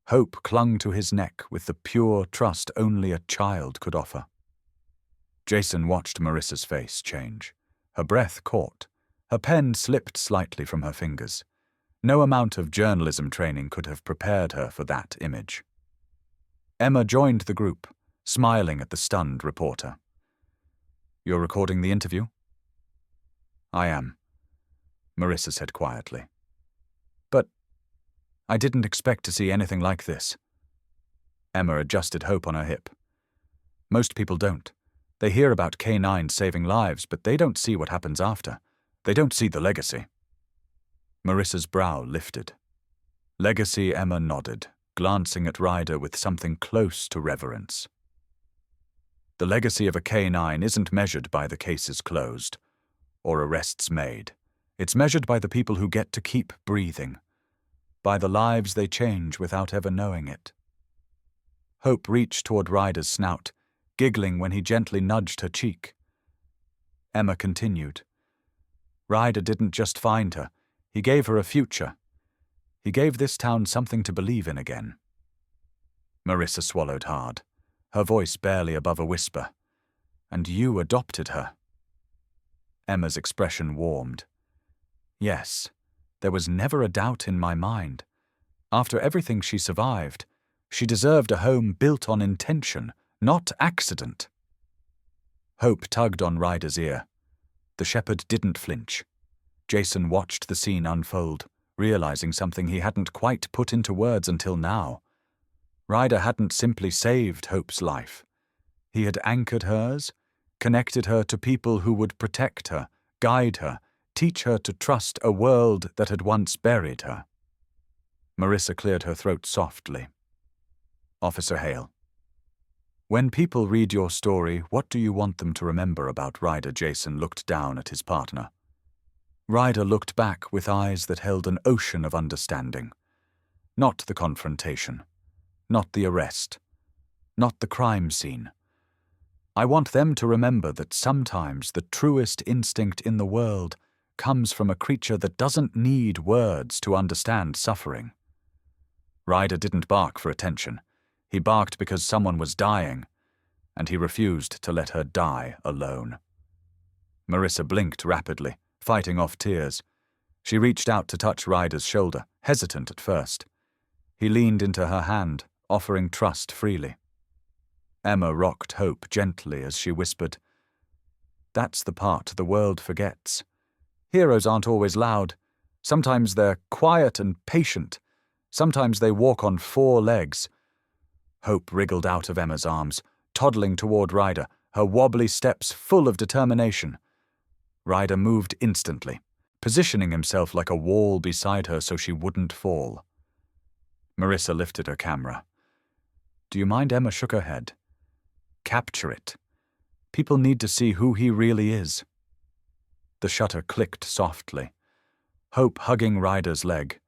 Hope clung to his neck with the pure trust only a child could offer. Jason watched Marissa's face change. Her breath caught. Her pen slipped slightly from her fingers. No amount of journalism training could have prepared her for that image. Emma joined the group, smiling at the stunned reporter. You're recording the interview? I am, Marissa said quietly. But I didn't expect to see anything like this. Emma adjusted Hope on her hip. Most people don't. They hear about K9 saving lives, but they don't see what happens after. They don't see the legacy. Marissa's brow lifted. Legacy, Emma nodded, glancing at Ryder with something close to reverence. The legacy of a K9 isn't measured by the cases closed or arrests made. It's measured by the people who get to keep breathing, by the lives they change without ever knowing it. Hope reached toward Ryder's snout, giggling when he gently nudged her cheek. Emma continued. Ryder didn't just find her, he gave her a future. He gave this town something to believe in again. Marissa swallowed hard, her voice barely above a whisper. And you adopted her. Emma's expression warmed. Yes, there was never a doubt in my mind. After everything she survived, she deserved a home built on intention, not accident. Hope tugged on Ryder's ear. The shepherd didn't flinch. Jason watched the scene unfold, realizing something he hadn't quite put into words until now. Ryder hadn't simply saved Hope's life. He had anchored hers, connected her to people who would protect her, guide her, teach her to trust a world that had once buried her. Marissa cleared her throat softly. Officer Hale. When people read your story, what do you want them to remember about Ryder? Jason looked down at his partner. Ryder looked back with eyes that held an ocean of understanding. Not the confrontation. Not the arrest. Not the crime scene. I want them to remember that sometimes the truest instinct in the world comes from a creature that doesn't need words to understand suffering. Ryder didn't bark for attention. He barked because someone was dying, and he refused to let her die alone. Marissa blinked rapidly, fighting off tears. She reached out to touch Ryder's shoulder, hesitant at first. He leaned into her hand, offering trust freely. Emma rocked Hope gently as she whispered, "That's the part the world forgets. Heroes aren't always loud. Sometimes they're quiet and patient. Sometimes they walk on 4 legs. Hope wriggled out of Emma's arms, toddling toward Ryder, her wobbly steps full of determination. Ryder moved instantly, positioning himself like a wall beside her so she wouldn't fall. Marissa lifted her camera. "Do you mind?" Emma shook her head. "Capture it. People need to see who he really is." The shutter clicked softly. Hope hugging Ryder's leg.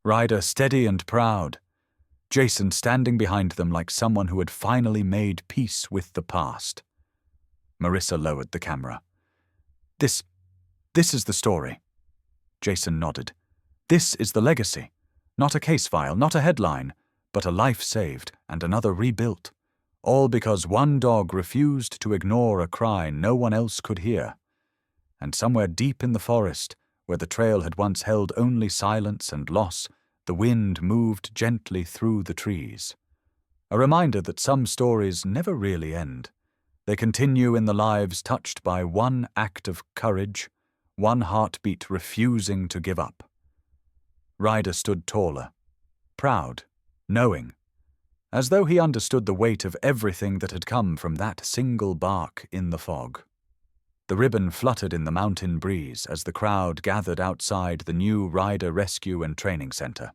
Ryder steady and proud. Jason standing behind them like someone who had finally made peace with the past. Marissa lowered the camera. This is the story." Jason nodded. "This is the legacy. Not a case file, not a headline, but a life saved and another rebuilt. All because one dog refused to ignore a cry no one else could hear. And somewhere deep in the forest, where the trail had once held only silence and loss, the wind moved gently through the trees. A reminder that some stories never really end. They continue in the lives touched by one act of courage, one heartbeat refusing to give up." Ryder stood taller, proud, knowing, as though he understood the weight of everything that had come from that single bark in the fog. The ribbon fluttered in the mountain breeze as the crowd gathered outside the new Ryder Rescue and Training Center.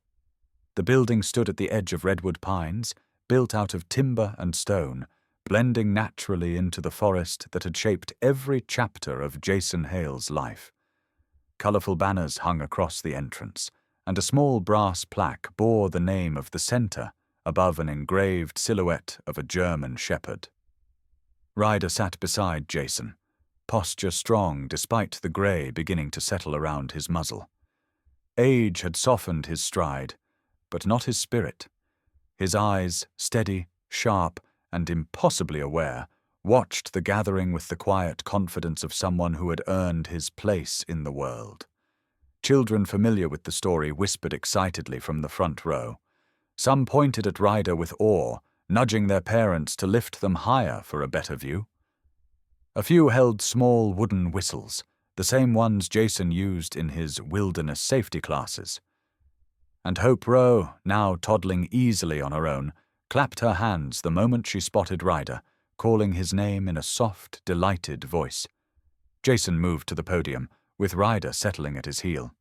The building stood at the edge of redwood pines, built out of timber and stone, blending naturally into the forest that had shaped every chapter of Jason Hale's life. Colorful banners hung across the entrance, and a small brass plaque bore the name of the center above an engraved silhouette of a German shepherd. Ryder sat beside Jason, posture strong despite the gray beginning to settle around his muzzle. Age had softened his stride, but not his spirit. His eyes, steady, sharp, and impossibly aware, watched the gathering with the quiet confidence of someone who had earned his place in the world. Children familiar with the story whispered excitedly from the front row. Some pointed at Ryder with awe, nudging their parents to lift them higher for a better view. A few held small wooden whistles, the same ones Jason used in his wilderness safety classes. And Hope Rowe, now toddling easily on her own, clapped her hands the moment she spotted Ryder, calling his name in a soft, delighted voice. Jason moved to the podium, with Ryder settling at his heel.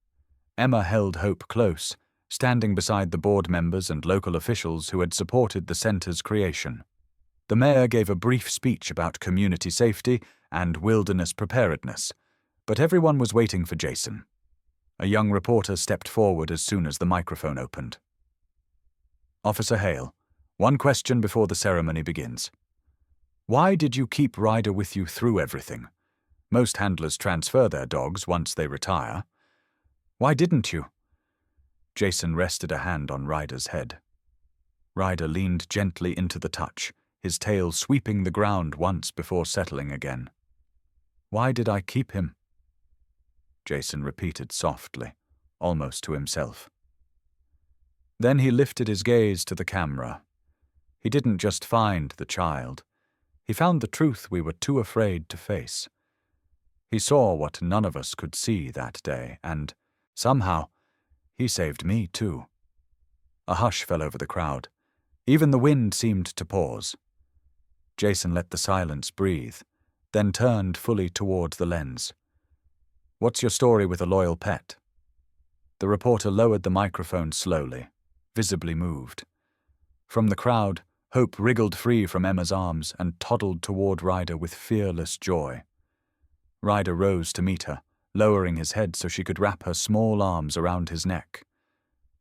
Emma held Hope close, standing beside the board members and local officials who had supported the center's creation. The mayor gave a brief speech about community safety and wilderness preparedness, but everyone was waiting for Jason. A young reporter stepped forward as soon as the microphone opened. "Officer Hale, one question before the ceremony begins. Why did you keep Ryder with you through everything? Most handlers transfer their dogs once they retire. Why didn't you?" Jason rested a hand on Ryder's head. Ryder leaned gently into the touch, his tail sweeping the ground once before settling again. "Why did I keep him?" Jason repeated softly, almost to himself. Then he lifted his gaze to the camera. He didn't just find the child. He found the truth we were too afraid to face. He saw what none of us could see that day, and, somehow, he saved me too. A hush fell over the crowd. Even the wind seemed to pause. Jason let the silence breathe, then turned fully toward the lens. "What's your story with a loyal pet?" The reporter lowered the microphone slowly, visibly moved. From the crowd, Hope wriggled free from Emma's arms and toddled toward Ryder with fearless joy. Ryder rose to meet her, lowering his head so she could wrap her small arms around his neck.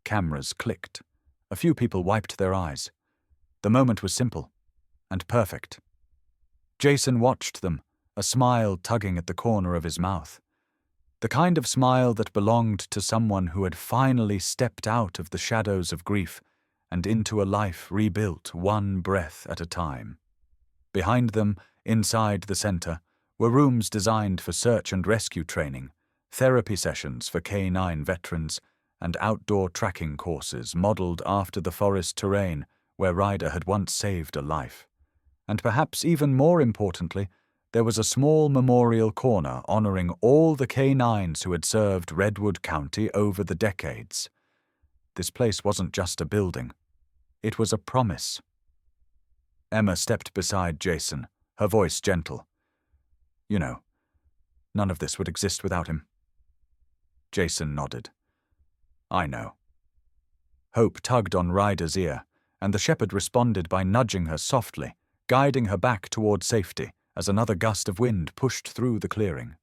Cameras clicked. A few people wiped their eyes. The moment was simple and perfect. Jason watched them, a smile tugging at the corner of his mouth. The kind of smile that belonged to someone who had finally stepped out of the shadows of grief and into a life rebuilt one breath at a time. Behind them, inside the center, were rooms designed for search and rescue training, therapy sessions for K9 veterans, and outdoor tracking courses modeled after the forest terrain where Ryder had once saved a life. And perhaps even more importantly, there was a small memorial corner honoring all the K9s who had served Redwood County over the decades. This place wasn't just a building. It was a promise. Emma stepped beside Jason, her voice gentle. You know, none of this would exist without him. Jason nodded. I know. Hope tugged on Ryder's ear, and the shepherd responded by nudging her softly, guiding her back toward safety as another gust of wind pushed through the clearing.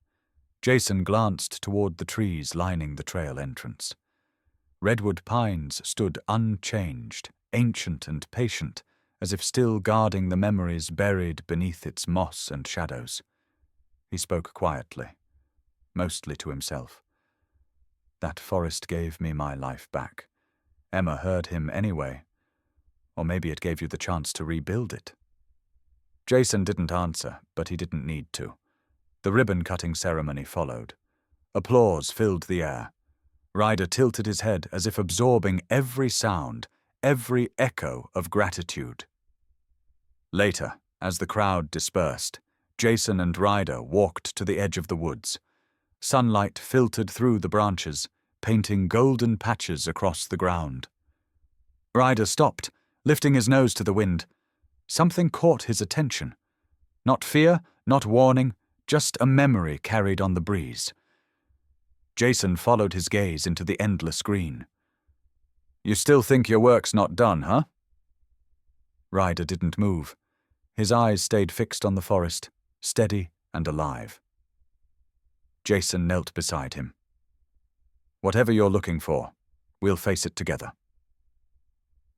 Jason glanced toward the trees lining the trail entrance. Redwood pines stood unchanged, ancient and patient, as if still guarding the memories buried beneath its moss and shadows. He spoke quietly, mostly to himself. That forest gave me my life back. Emma heard him anyway. Or maybe it gave you the chance to rebuild it. Jason didn't answer, but he didn't need to. The ribbon-cutting ceremony followed. Applause filled the air. Ryder tilted his head as if absorbing every sound, every echo of gratitude. Later, as the crowd dispersed, Jason and Ryder walked to the edge of the woods. Sunlight filtered through the branches, painting golden patches across the ground. Ryder stopped, lifting his nose to the wind. Something caught his attention. Not fear, not warning, just a memory carried on the breeze. Jason followed his gaze into the endless green. You still think your work's not done, huh? Ryder didn't move. His eyes stayed fixed on the forest, steady and alive. Jason knelt beside him. Whatever you're looking for, we'll face it together.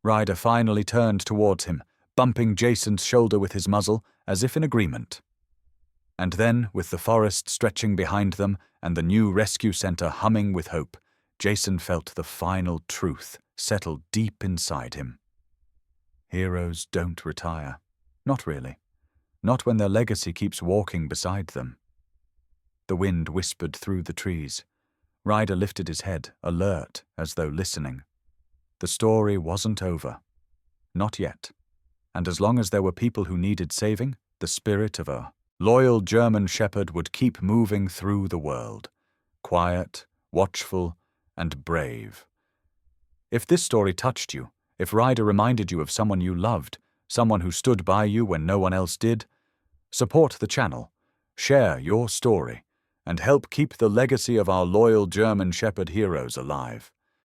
Ryder finally turned towards him, bumping Jason's shoulder with his muzzle as if in agreement. And then, with the forest stretching behind them and the new rescue center humming with hope, Jason felt the final truth settle deep inside him. Heroes don't retire. Not really. Not when their legacy keeps walking beside them. The wind whispered through the trees. Ryder lifted his head, alert, as though listening. The story wasn't over. Not yet. And as long as there were people who needed saving, the spirit of a loyal German shepherd would keep moving through the world. Quiet, watchful, and brave. If this story touched you, if Ryder reminded you of someone you loved, someone who stood by you when no one else did, support the channel, share your story, and help keep the legacy of our loyal German shepherd heroes alive.